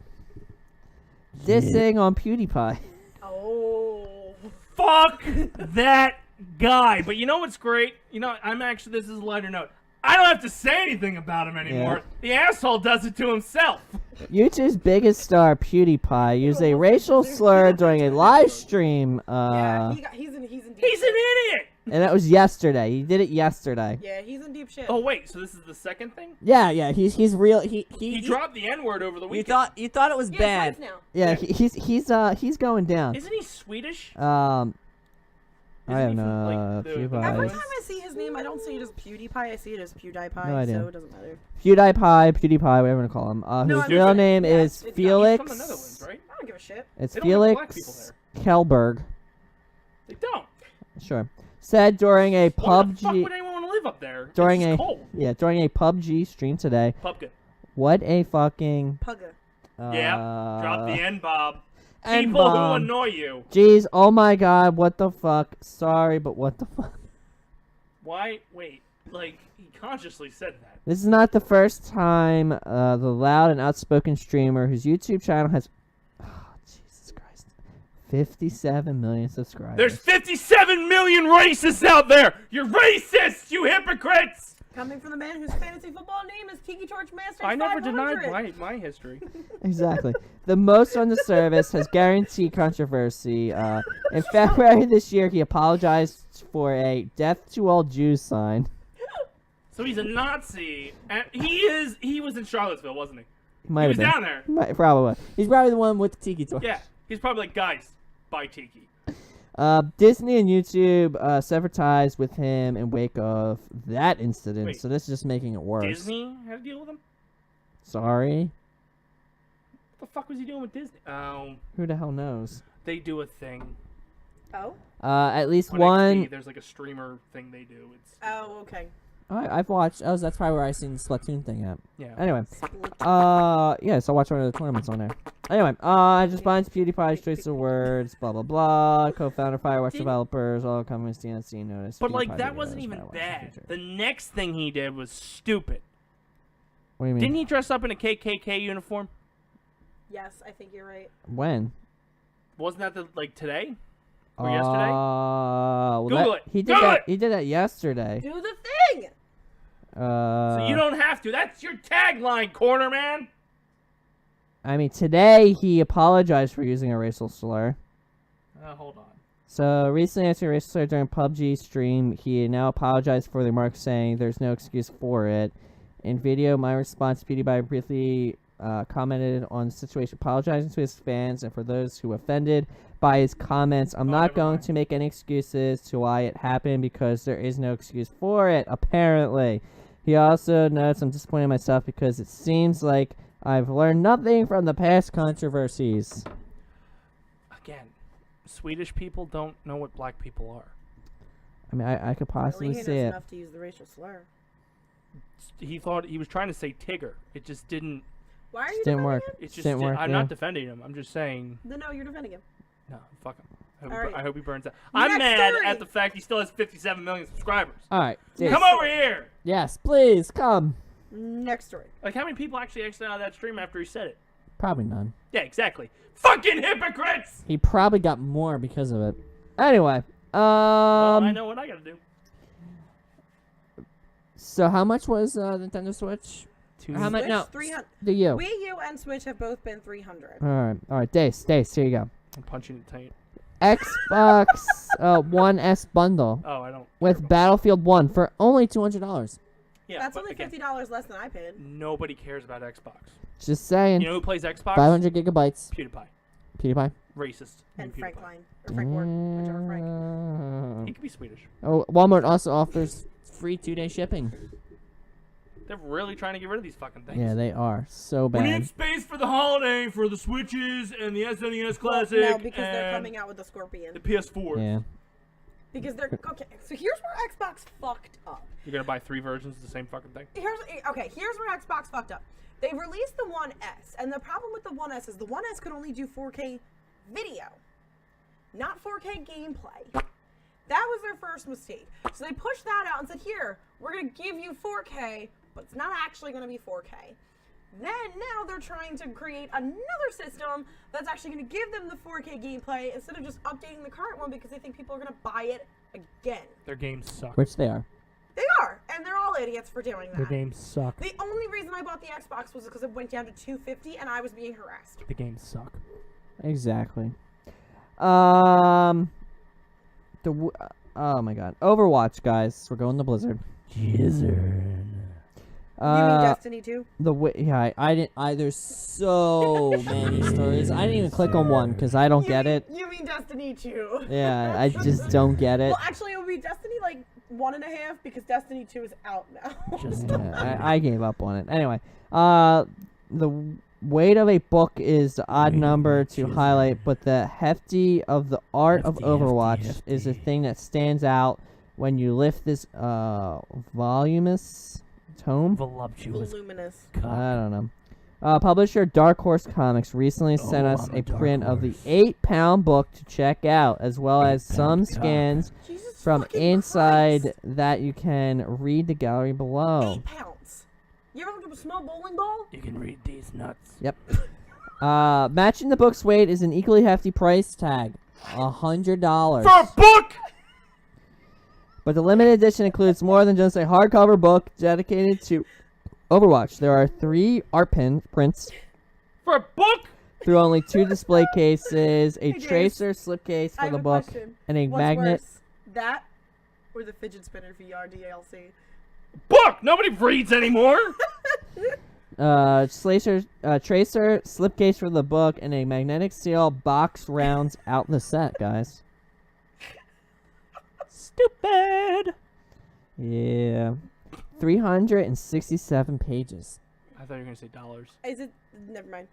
Dissing on PewDiePie. Oh. Fuck that guy. But you know what's great? You know, this is a lighter note. I don't have to say anything about him anymore. The asshole does it to himself. YouTube's biggest star, PewDiePie, used a racial slur during a live stream. Yeah, he's in deep He's an shit. idiot. And that was yesterday. He did it yesterday. Yeah, he's in deep shit. Oh wait, so this is the second thing? Yeah. He's real. He dropped the N-word over the You weekend. thought it was yeah, bad. twice now. Yeah. He's going down. Isn't he Swedish? I have Isn't he from, no like, the- PewDiePie. Every time I see his name, I don't see it as PewDiePie. I see it as PewDiePie. No idea. So it doesn't matter. PewDiePie, whatever you want to call him. No, His I'm real just- name yeah, is it's got- he's Felix He's from the Netherlands, right? I don't give a shit. It's They don't have black people Felix there. Kelberg. They don't. Sure. Said during a Why the fuck PUBG would anyone want to live up there? during it's a just cold. during a PUBG stream today. Pupka. What a fucking Pugga. Yeah. Drop the N-bomb. People N-bomb. who annoy you. Jeez, oh my god, what the fuck? Sorry, but what the fuck? Why? Wait. Like, he consciously said that. This is not the first time the loud and outspoken streamer whose YouTube channel has Jesus Christ, 57 million subscribers. There's 57 million racists out there! You're racist, you hypocrites! Coming from the man whose fantasy football name is Tiki Torch Masters I never 500. denied my history. Exactly. The most on the service has guaranteed controversy. In February this year, he apologized for a "Death to All Jews" sign. So he's a Nazi, and he was in Charlottesville, wasn't he? He might He have was been. down there. Probably. He's probably the one with the tiki torch. Yeah. He's probably like, guys, buy Tiki. Disney and YouTube severed ties with him in wake of that incident. Wait. So this is just making it worse. Disney had to deal with him? Sorry. What the fuck was he doing with Disney? Oh, Who the hell knows? they do a thing. Oh? At least On one. XD, there's like a streamer thing they do. It's Oh, okay. I've watched. Oh, that's probably where I seen the Splatoon thing at. yeah. Anyway, yeah, so I watched one of the tournaments on there. Anyway, just binds PewDiePie's choice of words, blah blah blah. Co-founder, Firewatch Didn't- developers, all companies DNC notice. But like PewDiePie that videos, wasn't even Firewatch bad. feature. The next thing he did was stupid. What do you mean? Didn't he dress up in a KKK uniform? Yes, I think you're right. When? Wasn't that like today? Or yesterday? Well, Google that, it. He did Google that. it. He did that yesterday. Do the thing! So you don't have to. That's your tagline, corner man. I mean, today he apologized for using a racial slur. Hold on. So recently, after a racial slur during PUBG stream, he now apologized for the remarks, saying there's no excuse for it. In video, my response, PewDiePie briefly commented on the situation, apologizing to his fans and for those who were offended by his comments. I'm not never going mind. to make any excuses to why it happened because there is no excuse for it, apparently. He also notes, I'm disappointed in myself because it seems like I've learned nothing from the past controversies. Again, Swedish people don't know what black people are. I mean, I could possibly Really, he see knows it. enough to use the racial slur. He thought he was trying to say Tigger. It just didn't. Why are you Didn't defending work. him? It just. Didn't work, I'm yeah. not defending him. I'm just saying. No, you're defending him. No, fuck him. Alright. I hope he burns out. I'm Next mad story. at the fact he still has 57 million subscribers. All right. Yes. Come over here. Yes, please, come. Next story. Like, how many people actually exited out of that stream after he said it? Probably none. Yeah, exactly. Fucking hypocrites! He probably got more because of it. Anyway, Well, I know what I gotta do. So how much was Nintendo Switch? How much? Switch, No. 300. The U. Wii U and Switch have both been 300. All right. Dace, here you go. I'm punching it tight. Xbox One S bundle Oh, I don't. with Battlefield 1 for only $200. Yeah, That's but only again, $50 less than I paid. nobody cares about Xbox. Just saying. You know who plays Xbox? 500 gigabytes. PewDiePie. PewDiePie. Racist. And PewDiePie. Frank Line. Or Frank Ward. Whichever Frank. He could be Swedish. Oh, Walmart also offers free 2-day shipping. They're really trying to get rid of these fucking things. Yeah, they are so We need bad. space for the holiday for the Switches and the SNES Classic. No, because they're and coming out with the Scorpion. the PS4. Yeah. Because they're okay. So here's where Xbox fucked up. You're gonna buy 3 versions of the same fucking thing. Here's where Xbox fucked up. They released the One S, and the problem with the One S is the One S could only do 4K video, not 4K gameplay. That was their first mistake. So they pushed that out and said, "Here, we're gonna give you 4K, but it's not actually gonna be 4K." Then now they're trying to create another system that's actually going to give them the 4K gameplay instead of just updating the current one because they think people are going to buy it again. Their games suck. Which they are. They are, and they're all idiots for doing that. Their games suck. The only reason I bought the Xbox was because it went down to $250 and I was being harassed. The games suck. Exactly. Oh my god. Overwatch, guys. We're going to Blizzard. You mean Destiny 2? I didn't. There's so many stories. I didn't even click on one because I don't get it. You mean Destiny 2? Yeah, I just don't get it. Well, actually, it would be Destiny like 1.5 because Destiny 2 is out now. Yeah, I gave up on it. Anyway, the weight of a book is the odd number to highlight, but the hefty of the art of Overwatch is a thing that stands out when you lift this voluminous tome. Voluptuous. Voluminous. I don't know. Publisher Dark Horse Comics recently sent us a print of the 8-pound book to check out, as well as some scans Jesus from fucking inside Christ. that you can read the gallery below. 8 pounds. You ever look at a small bowling ball? You can read these nuts. Yep. Matching the book's weight is an equally hefty price tag, $100. For a book! But the limited edition includes more than just a hardcover book dedicated to Overwatch. There are 3 art prints For a book? through only 2 display cases, a Hey, James. tracer slipcase I for have the a book, question. and a What's magnet. worse, that or the fidget spinner VR DLC? Book! Nobody reads anymore! Tracer, slipcase for the book, and a magnetic seal box rounds out the set, guys. Stupid! Yeah. 367 pages. I thought you were gonna say dollars. Is it? Never mind.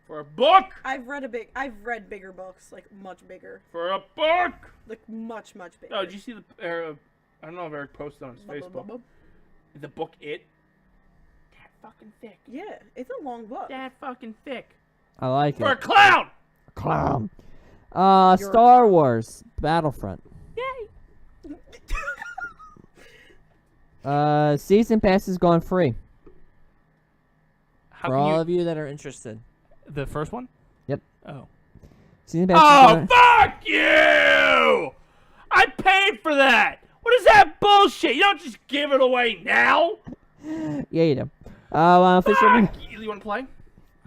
For a book! I've read bigger books, like much bigger, For a book! like much bigger. Oh, did you see the? I don't know if Eric posted on his Facebook. The book It. That fucking thick. Yeah, it's a long book. That fucking thick. I like For a it. clown! Clown. You're Star Wars Battlefront. Season pass has gone free How for can all you? of you that are interested. The first one? Yep. Oh. Season pass. Has Oh, gone... fuck you! I paid for that! What is that bullshit? You don't just give it away now! Yeah, you do. Officially, Fuck! You wanna play?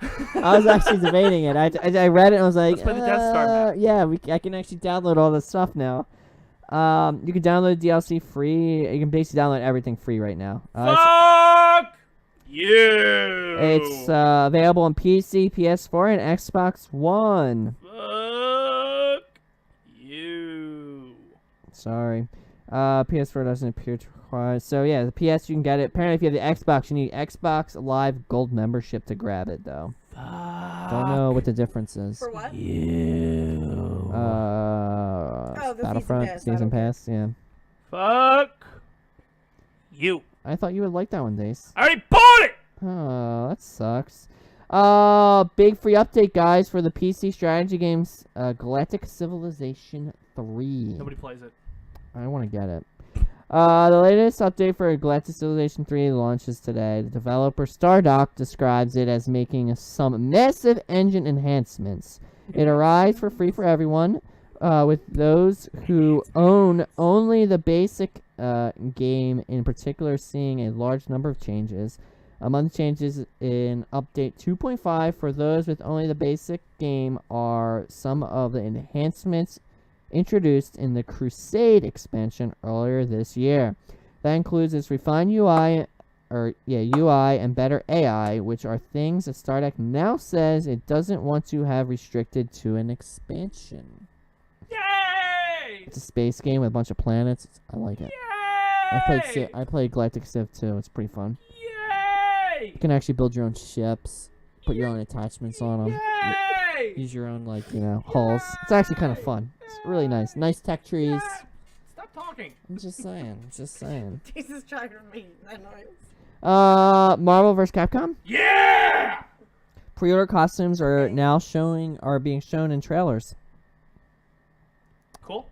I was actually debating it. I read it and I was like, Let's play the Death Star map. yeah, I can actually download all this stuff now. You can download DLC free. You can basically download everything free right now. Fuck you! It's available on PC, PS4, and Xbox One. Fuck you. Sorry. PS4 doesn't appear to require. So yeah, the PS you can get it. Apparently, if you have the Xbox, you need Xbox Live Gold membership to grab it, though. Fuck Don't know what the difference is. For what? you. the Battlefront Season Pass, yeah. Fuck you. I thought you would like that one, Dace. I already bought it! Oh, that sucks. Big free update, guys, for the PC strategy games, Galactic Civilization 3. Nobody plays it. I want to get it. The latest update for Galactic Civilization 3 launches today. The developer Stardock describes it as making some massive engine enhancements. It arrives for free for everyone, with those who own only the basic game in particular seeing a large number of changes. Among the changes in Update 2.5 for those with only the basic game are some of the enhancements introduced in the Crusade expansion earlier this year. That includes its refined UI and better AI, which are things that StarDeck now says it doesn't want to have restricted to an expansion. Yay! It's a space game with a bunch of planets. I like it. Yay! I played Galactic Civ too. It's pretty fun. Yay! You can actually build your own ships, put your own attachments on them, Yay! use your own hulls. It's actually kind of fun. It's really nice. Nice tech trees. Stop talking. I'm just saying. Jesus trying to make that noise. Marvel vs. Capcom. Yeah! Pre-order costumes are being shown in trailers. Cool.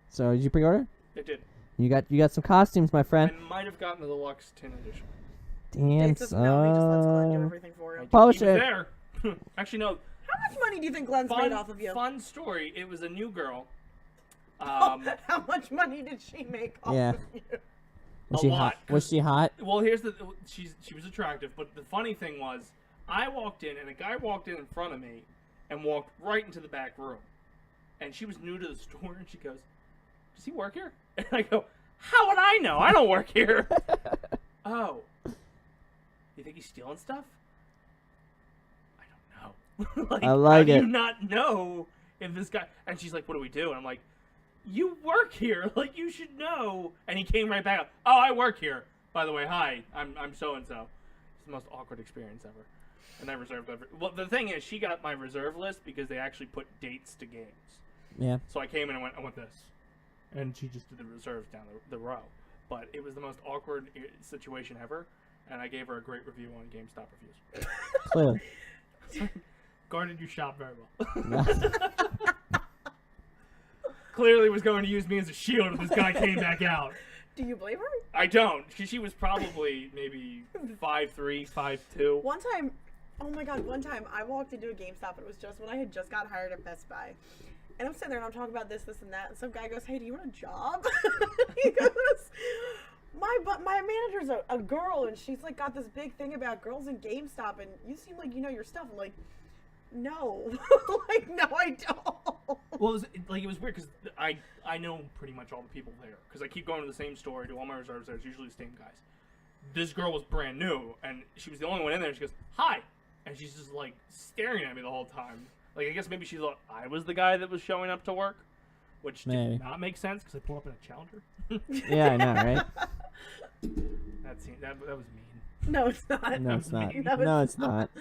So did you pre-order? It did. You got some costumes, my friend. I might have gotten the deluxe 10 edition. Damn, He just lets Glenn do everything for him. Publish He was it. there. Actually, no. How much money do you think Glenn's made off of you? Fun story. It was a new girl. How much money did she make off Yeah. of you? Was A she lot, hot? Was she hot? Well, she was attractive, but the funny thing was, I walked in and a guy walked in front of me, and walked right into the back room, and she was new to the store, and she goes, "Does he work here?" And I go, "How would I know? I don't work here." Oh, you think he's stealing stuff? I don't know. I like how it. do you not know if this guy? And she's like, "What do we do?" And I'm like, "You work here, like you should know." And he came right back up. "Oh, I work here. By the way, hi, I'm so and so." It's the most awkward experience ever. And I reserved every. Well, the thing is, she got my reserve list because they actually put dates to games. Yeah. So I came in and I want this, and she just did the reserves down the row. But it was the most awkward situation ever, and I gave her a great review on GameStop reviews. Clearly. Guarded your shop very well. Clearly was going to use me as a shield if this guy came back out. Do you blame her? I don't. She was probably maybe 5'3", 5'2". One time I walked into a GameStop and it was just when I had just got hired at Best Buy. And I'm sitting there and I'm talking about this, and that, and some guy goes, "Hey, do you want a job?" He goes, my manager's a girl, and she's like got this big thing about girls in GameStop, and you seem like you know your stuff. I'm like, no, like no, I don't. Well, it was weird because I know pretty much all the people there because I keep going to the same store, I do all my reserves there. It's usually the same guys. This girl was brand new, and she was the only one in there. She goes, "Hi," and she's just like staring at me the whole time. Like, I guess maybe she thought I was the guy that was showing up to work, which did not make sense because I pull up in a Challenger. Yeah, I know, right? That was mean. No, it's not. No, it's not. No, No, it's not.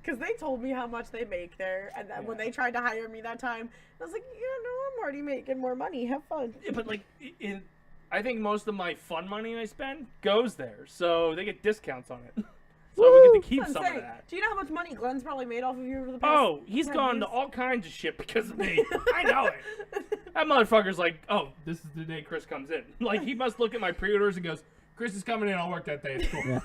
Because they told me how much they make there, and then when they tried to hire me that time, I was like, "Yeah, no, I'm already making more money. Have fun." Yeah, but like, I think most of my fun money I spend goes there, so they get discounts on it. So we get to keep some of that. Do you know how much money Glenn's probably made off of you over the past? Oh, he's 10 gone years? to all kinds of shit because of me. I know it. That motherfucker's like, "Oh, this is the day Chris comes in." Like, he must look at my pre-orders and goes, "Chris is coming in. I'll work that day. It's cool." Yeah.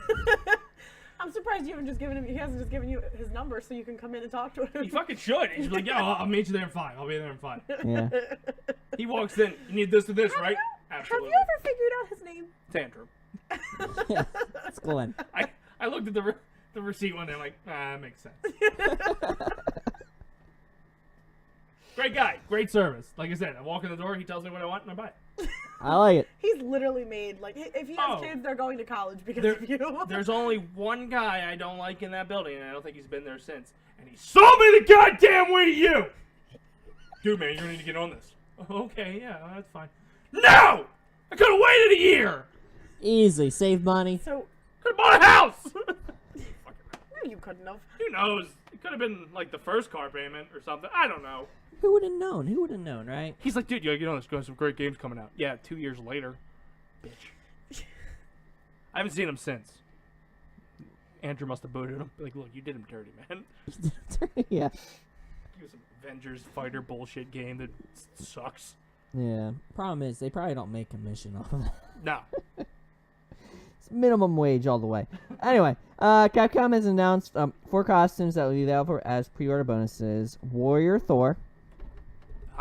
I'm surprised you haven't just given him. He hasn't just given you his number so you can come in and talk to him. He fucking should. He's like, "Yeah, I'll meet you there in 5. I'll be there in 5. Yeah. He walks in. "You need this or this, right?" Absolutely. Have you ever figured out his name? Tantrum. Yeah. It's Glenn. I looked at the receipt one day. I'm like, that makes sense. Great guy. Great service. Like I said, I walk in the door. He tells me what I want, and I buy it. I like it. He's literally made like if he has kids, they're going to college because of you. There's only one guy I don't like in that building, and I don't think he's been there since. And he sold me the goddamn Wii to you! Dude, man, you're gonna need to get on this. Okay, yeah, that's fine. No! I could've waited a year! Easily. Save money. So Could've bought a house! no, you couldn't have. Who knows? It could've been, like, the first car payment or something. I don't know. Who would have known? Who would have known, right? He's like, "Dude, you gotta get on this. Got some great games coming out." Yeah, 2 years later. Bitch. I haven't seen him since. Andrew must have booted him. Like, "Look, you did him dirty, man." Yeah. He was some Avengers fighter bullshit game that sucks. Yeah. Problem is, they probably don't make commission off of that. No. It's minimum wage all the way. Anyway, Capcom has announced 4 costumes that will be available as pre-order bonuses. Warrior Thor,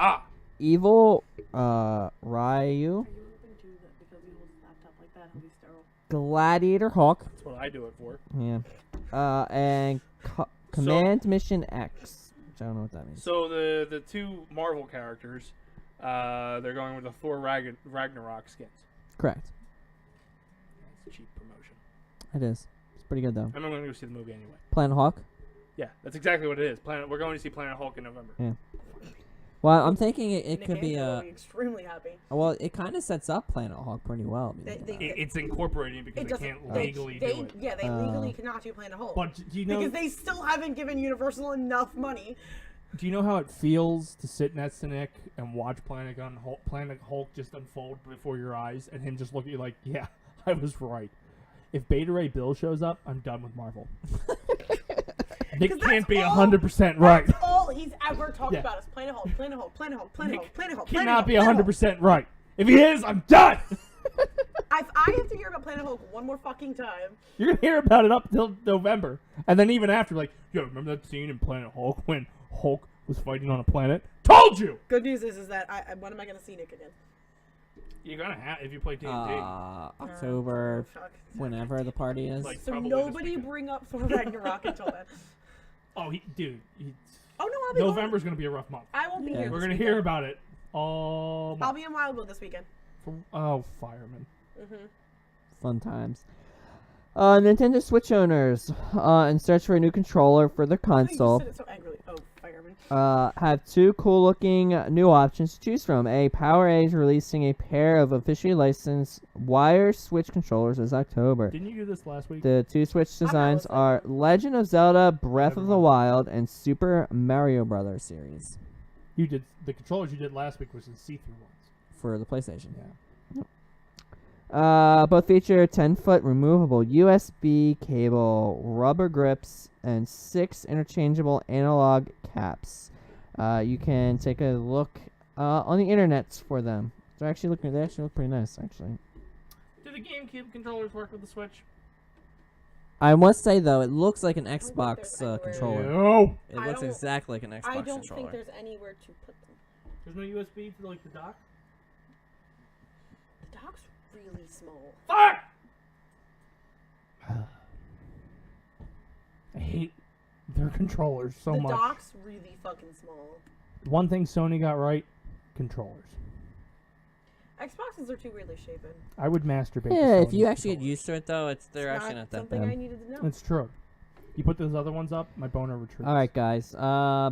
Ah. Evil Ryu, Are you hoping too that because he holds his laptop like that, he'll be sterile? Gladiator Hawk. That's what I do it for. Yeah. And Command Mission X. Which I don't know what that means. So the two Marvel characters, they're going with the Thor Ragnarok skins. Correct. That's cheap promotion. It is. It's pretty good though. I'm going to go see the movie anyway. Planet Hawk. Yeah, that's exactly what it is. We're going to see Planet Hulk in November. Yeah. Well, I'm thinking it Nick could be Andrew a. will be extremely happy. Well, it kind of sets up Planet Hawk pretty well. It's incorporating because It they doesn't. can't legally do it. Yeah, they legally cannot do Planet Hulk. But do you know? Because they still haven't given Universal enough money. Do you know how it feels to sit next to Nick and watch Planet Hulk just unfold before your eyes, and him just look at you like, "Yeah, I was right." If Beta Ray Bill shows up, I'm done with Marvel. Nick can't be 100% right. That's all he's ever talked Yeah. about is Planet Hulk, Planet Hulk, Planet Hulk, Planet Hulk, Planet Hulk. Cannot be 100% right. If he is, I'm done. If I have to hear about Planet Hulk one more fucking time. You're gonna hear about it up till November, and then even after, like, yo, remember that scene in Planet Hulk when Hulk was fighting on a planet? Told you. Good news is that when am I gonna see Nick again? You're gonna have if you play D&D. October, Oh, fuck. whenever the party is. Like, So probably nobody this weekend. bring up Thor Ragnarok until then. Oh, Oh no, I'll be November's gonna be a rough month. I won't be here. We're this gonna weekend. hear about it all month. I'll be in Wildwood this weekend. Fireman. Fun times. Nintendo Switch owners, in search for a new controller for their I console, just said it so angrily. Oh, fireman. have two cool-looking new options to choose from. PowerA is releasing a pair of officially licensed wire Switch controllers this October. Didn't you do this last week? The two Switch designs listening. are Legend of Zelda Breath of the Everyone. Wild and Super Mario Brothers series You did the controllers you did last week was the see-through ones. for the PlayStation. Yeah. Both feature 10-foot removable USB cable, rubber grips, and 6 interchangeable analog caps. You can take a look on the internet for them. They actually look pretty nice, actually. Do the GameCube controllers work with the Switch? I must say though, it looks like an Xbox anywhere. controller. No. It I looks don't- exactly like an Xbox I don't controller. think there's anywhere to put them. There's no USB for like the dock. The dock's really small. Fuck! I hate their controllers so The much. dock's really fucking small. One thing Sony got right: controllers. Xboxes are too weirdly shapen. I would masturbate. to Yeah, if Sony's you actually get controllers. used to it though, they're It's actually not that something bad. I needed to know. It's true. You put those other ones up, my boner retreats. All right, guys.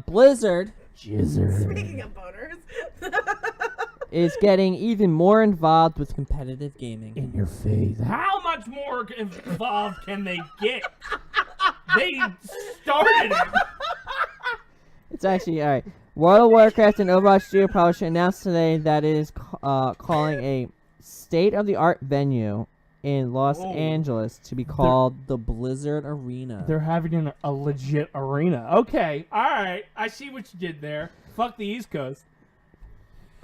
Blizzard Speaking of boners. is getting even more involved with competitive gaming. In your face. How much more involved can they get? They started it. It's actually all right. World of Warcraft and Overwatch Studio Publisher announced today that it is calling a state-of-the-art venue in Los Whoa. Angeles to be called the Blizzard Arena. They're having a legit arena. Okay, all right. I see what you did there. Fuck the East Coast.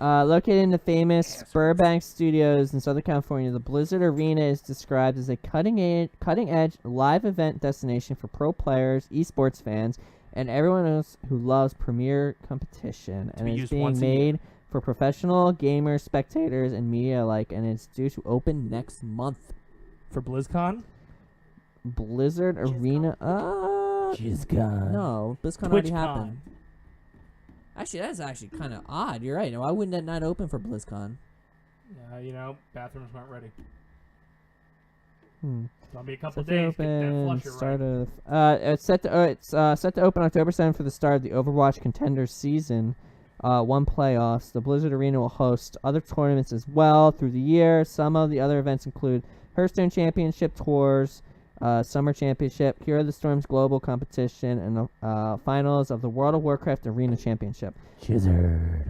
Located in the famous Burbank Studios in Southern California, the Blizzard Arena is described as a cutting-edge live event destination for pro players, esports fans, and everyone else who loves premier competition. And be it's used being once a year. made for professional gamers, spectators, and media alike, and it's due to open next month. For BlizzCon? Blizzard Arena. BlizzCon. No, BlizzCon already TwitchCon. happened. Actually, that's actually kind of odd. You're right. Why wouldn't that not open for BlizzCon? Bathrooms weren't ready. Hmm. It'll be a couple Set to days. Get that open. flusher Start right. of. It's set to open October 7th for the start of the Overwatch Contenders season. One playoffs. The Blizzard Arena will host other tournaments as well through the year. Some of the other events include Hearthstone Championship Tours, Summer Championship, Hero of the Storm's Global Competition, and the finals of the World of Warcraft Arena Championship.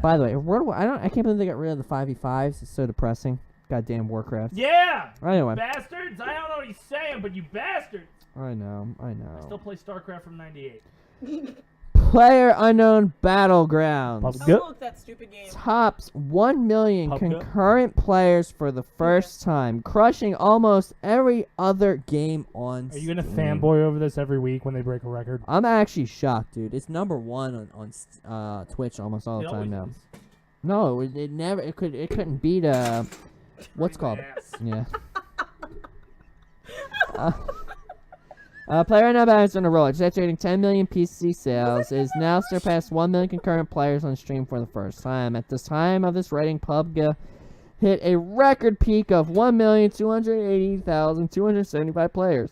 By the way, I can't believe they got rid of the 5v5s. It's so depressing. Goddamn Warcraft. Yeah! Anyway, Bastards! I don't know what he's saying, but you bastards! I know. Still play StarCraft from '98. Player Unknown Battlegrounds. Pub- Oh, Good. look, that stupid game. Tops 1 million PUBG? concurrent players for the first time, crushing almost every other game on Are you gonna Steam. fanboy over this every week when they break a record? I'm actually shocked, dude. It's number 1 on Twitch almost all the It time always now. is. No, it couldn't beat what's called? Ass. Yeah. Player right now is on a roll. It's generating 10 million PC sales. It has now surpassed 1 million concurrent players on stream for the first time. At this time of this rating, PUBG hit a record peak of 1,280,275 players.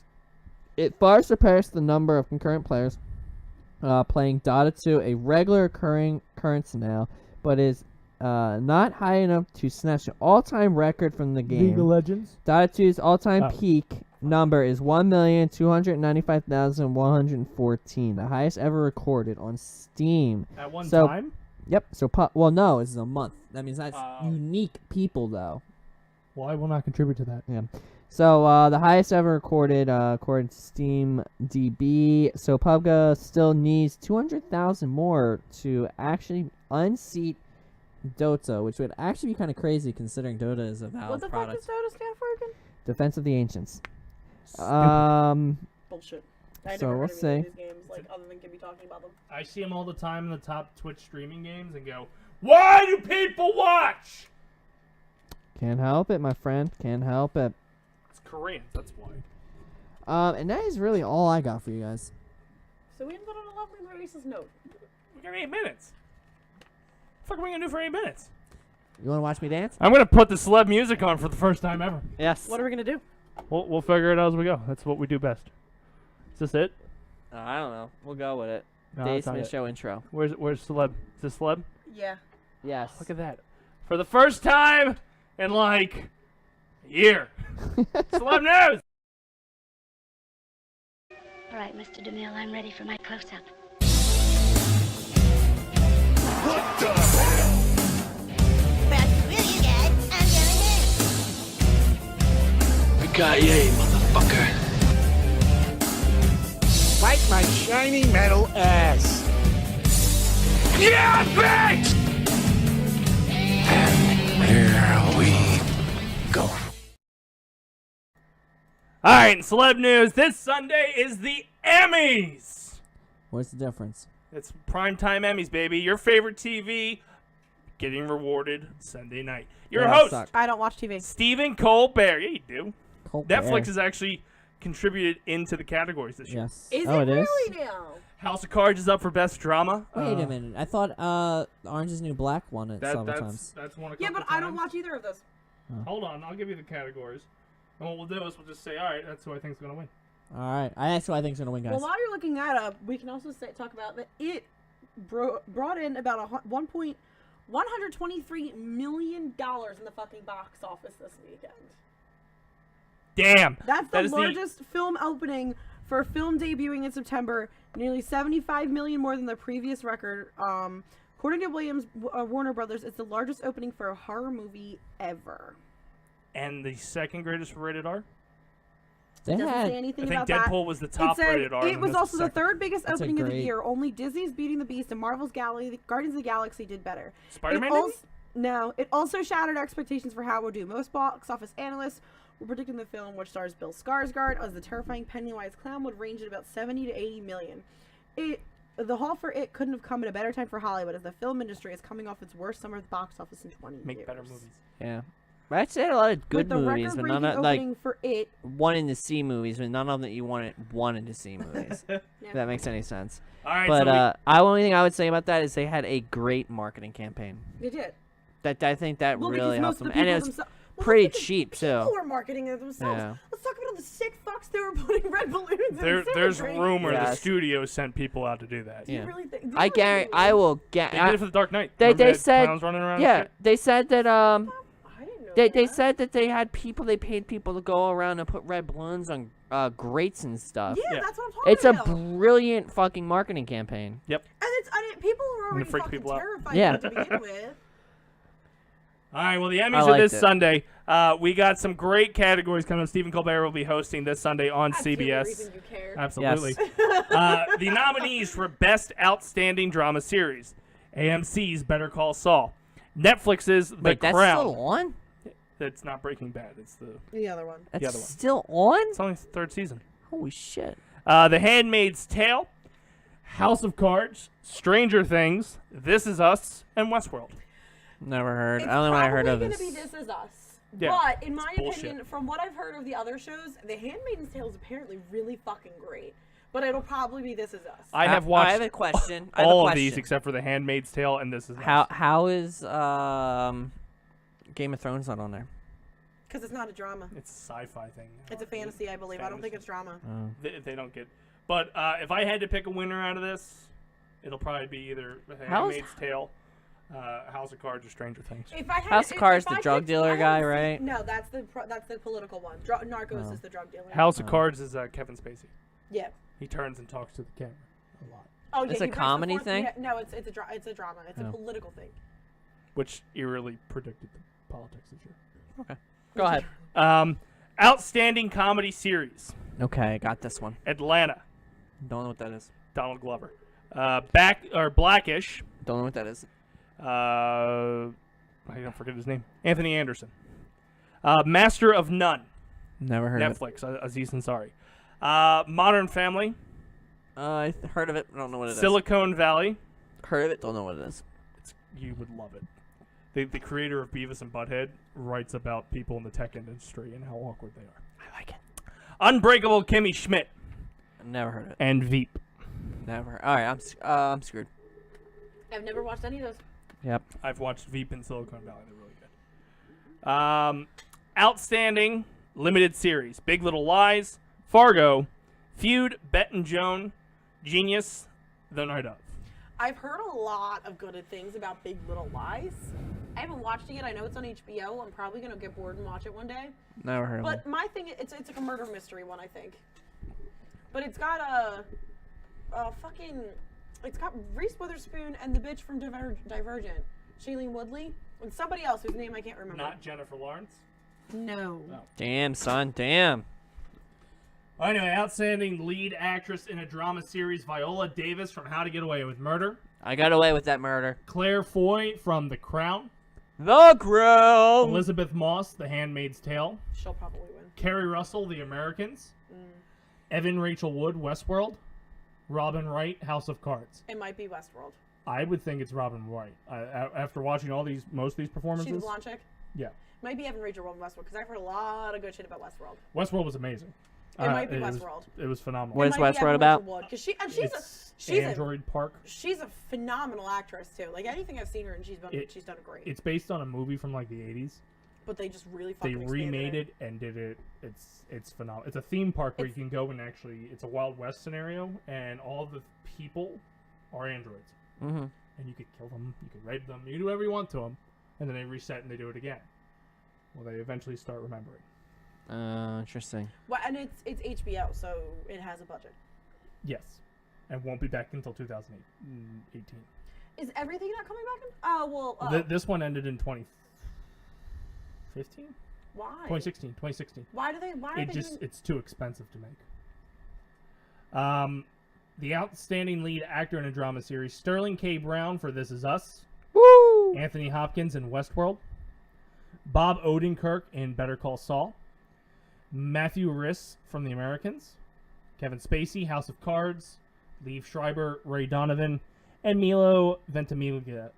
It far surpassed the number of concurrent players playing Dota 2, a regular occurrence now, but is not high enough to snatch an all-time record from the game. League of Legends. Dota 2's all-time peak number is 1,295,114, the highest ever recorded on Steam. At one So- time? Yep. So, well, no, this is a month. That means that's unique people, though. Well, I will not contribute to that. Yeah. So, the highest ever recorded, according to Steam DB. So, PUBG still needs 200,000 more to actually unseat Dota, which would actually be kind of crazy considering Dota is a Valve What the product. fuck does Dota stand for again? Defense of the Ancients. Bullshit. I So never we'll heard of any of see. these games, like, other than Gibby talking about them. I see them all the time in the top Twitch streaming games and go, why do people watch? Can't help it, my friend. Can't help it. It's Koreans, that's why. And that is really all I got for you guys. So we ended on a lovely racist note. We got 8 minutes. What the fuck are we gonna do for 8 minutes? You want to watch me dance? I'm gonna put the celeb music on for the first time ever. Yes. What are we gonna do? We'll figure it out as we go. That's what we do best. Is this it? I don't know. We'll go with it. No, Dace that's not Man it. show intro. Where's celeb? Is this celeb? Yeah. Yes. Look at that. For the first time in like a year. Celeb news! All right, Mr. DeMille, I'm ready for my close-up. Yippee-ki-yay, motherfucker. Fight my shiny metal ass. Yeah, bitch! And here we go. Alright, celeb news. This Sunday is the Emmys! What's the difference? It's primetime Emmys, baby. Your favorite TV getting rewarded Sunday night. Your Yeah, host, suck. I don't watch TV. Stephen Colbert. Yeah, you do. Colbert. Netflix has actually contributed into the categories this year. Yes. Is oh, it it is? really now? House of Cards is up for Best Drama. Wait a minute. I thought Orange is the New Black won it several times. That's one. Yeah, but I don't watch either of those. Hold on, I'll give you the categories. And what we'll do is we'll just say, all right, that's who I think's gonna win. All right. That's who I think is going to win, guys. Well, while you're looking that up, we can also talk about that it brought in about $123 million in the fucking box office this weekend. Damn. That's That the is largest film opening for a film debuting in September. Nearly 75 million more than the previous record. According to Warner Brothers, it's the largest opening for a horror movie ever. And the second greatest for rated R? They Doesn't had, say anything I think about that. Deadpool was the top it said rated R. it and was this also the second. third biggest That's a opening of the great- year. Only Disney's Beauty and the Beast and Marvel's Guardians of the Galaxy did better. Spider-Man? It also, no, it also shattered expectations for how it would do. Most box office analysts were predicting the film, which stars Bill Skarsgård as the terrifying Pennywise clown, would range at about 70 to 80 million. The haul for it couldn't have come at a better time for Hollywood, as the film industry is coming off its worst summer at the box office in 20 Make years. better movies. Yeah. I'd say a lot of good With the movies, but none record-breaking of like opening for it. wanting to see movies, but none of them that you wanted to see movies. If that makes any sense. All right, But so only thing I would say about that is they had a great marketing campaign. They did. That I think that Well, really because most helped of them, the and people it was themselves. pretty cheap People too. were marketing it themselves. Yeah. Let's talk about all the sick fucks they were putting red balloons in. there's cemetery. rumor the Yes. studio sent people out to do that. Do you Yeah. really think? do you I really guarantee. think- I will get. They did it for the Dark Knight. They Remember said clowns running around and yeah. shit? They said that I didn't know They that. said that they had people. They paid people to go around and put red balloons on grates and stuff. Yeah, Yeah. that's what I'm talking It's a about. brilliant fucking marketing campaign. Yep. And people were to already freak fucking people out. terrified Yeah. to begin with. All right, well, the I Emmys are liked this it. Sunday. We got some great categories coming up. Stephen Colbert will be hosting this Sunday on That's the only CBS. reason you care. Absolutely. The nominees for Best Outstanding Drama Series: AMC's Better Call Saul, Netflix's The Wait, that's Crown. still on? It's not Breaking Bad. It's The other one. That's other one. still on? it's only the third season. Holy shit! The Handmaid's Tale, House of Cards, Stranger Things, This Is Us, and Westworld. Never heard. It's The only one I heard of probably is gonna be This Is Us. Yeah, But in my bullshit. opinion, from what I've heard of the other shows, The Handmaid's Tale is apparently really fucking great. But it'll probably be This Is Us. I have watched I have a question. all of these except for The Handmaid's Tale, and This Is Us. How is Game of Thrones not on there? Because it's not a drama. It's a sci-fi thing. It's a fantasy, I believe. I don't think it's drama. They don't get. But if I had to pick a winner out of this, it'll probably be either The How's- Handmaid's Tale, House of Cards, or Stranger Things. If I had, House of Cards, if the I drug picked- dealer I guy, haven't seen- right? No, that's the political one. Narcos is the drug dealer. House of Cards is Kevin Spacey. Yeah. He turns and talks to the camera a lot, Oh, yeah. It's a he breaks the comedy fourth- thing? yeah, no, it's a drama. It's a political thing. which eerily predicted the politics this year. Go ahead. Outstanding comedy series: Okay, got this one. Atlanta, Don't know what that is. Donald Glover. Blackish. Don't know what that is. I don't forget his name. Anthony Anderson. Master of None. Never heard of it. Netflix. Aziz Ansari. Modern Family. I heard of it. Don't know what it is. Silicon Valley. Heard of it. Don't know what it is. You would love it. The creator of Beavis and Butthead writes about people in the tech industry and how awkward they are. I like it. Unbreakable Kimmy Schmidt Never heard of it. and Veep. Never. All right, I'm screwed. I've never watched any of those. Yep. I've watched Veep and Silicon Valley. They're really good. Outstanding limited series: Big Little Lies, Fargo, Feud, Bet and Joan, Genius, The Night Of. I've heard a lot of good things about Big Little Lies. I haven't watched it yet. I know it's on HBO. I'm probably gonna get bored and watch it one day. Never heard of it. But my thing, it's like a murder mystery one, I think. But it's got it's got Reese Witherspoon and the bitch from Divergent, Shailene Woodley, and somebody else whose name I can't remember. Not Jennifer Lawrence. No. Damn, son. Damn. Anyway, outstanding lead actress in a drama series: Viola Davis from How to Get Away with Murder, I got away with that murder. Claire Foy from The Crown, The Crown. Elizabeth Moss, The Handmaid's Tale, She'll probably win. Kerry Russell, The Americans, Evan Rachel Wood, Westworld, Robin Wright, House of Cards. It might be Westworld. I would think it's Robin Wright. After watching most of these performances, She's the blonde chick. yeah, Might be Evan Rachel Wood in Westworld because I've heard a lot of good shit about Westworld. Westworld was amazing. It might be Westworld. It was phenomenal. What is It might be Westworld Evan about? Rachel Wood, 'cause she's Android Park. she's a phenomenal actress too. Like anything I've seen her and she's done great. It's based on a movie from like the 80s. But they just really They fucking remade it and did it. It's phenomenal. It's a theme park where you can go and actually. It's a Wild West scenario, and all the people are androids, Mm-hmm. and you could kill them, you could rape them, you can do whatever you want to them, and then they reset and they do it again. Well, they eventually start remembering. Interesting. Well, and it's HBO, so it has a budget. Yes, and won't be back until 2018. Is everything not coming back? This one ended in 2015, Why? 2016. Why are they It's too expensive to make. The outstanding lead actor in a drama series: Sterling K. Brown for This Is Us, Woo! Anthony Hopkins in Westworld, Bob Odenkirk in Better Call Saul, Matthew Rhys from The Americans, Kevin Spacey, House of Cards, Liev Schreiber, Ray Donovan, and Milo Ventimiglia.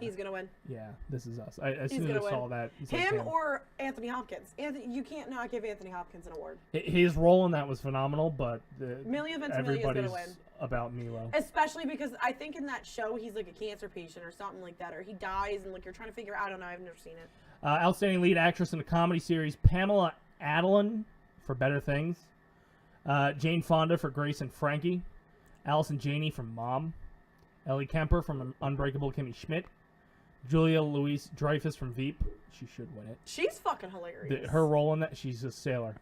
He's gonna win. Yeah, This Is Us. As soon as gonna I saw win. that, it's like, Him damn. or Anthony Hopkins. You can't not give Anthony Hopkins an award. His role in that was phenomenal, but Milo Ventimiglia's everybody's gonna win. about Milo. Especially because I think in that show he's like a cancer patient or something like that, or he dies and like you're trying to figure out. I don't know. I've never seen it. Outstanding lead actress in a comedy series: Pamela Adlon for Better Things, Jane Fonda for Grace and Frankie, Allison Janney from Mom, Ellie Kemper from Unbreakable Kimmy Schmidt, Julia Louis-Dreyfus from Veep. She should win it. She's fucking hilarious. Her role in that, she's a sailor.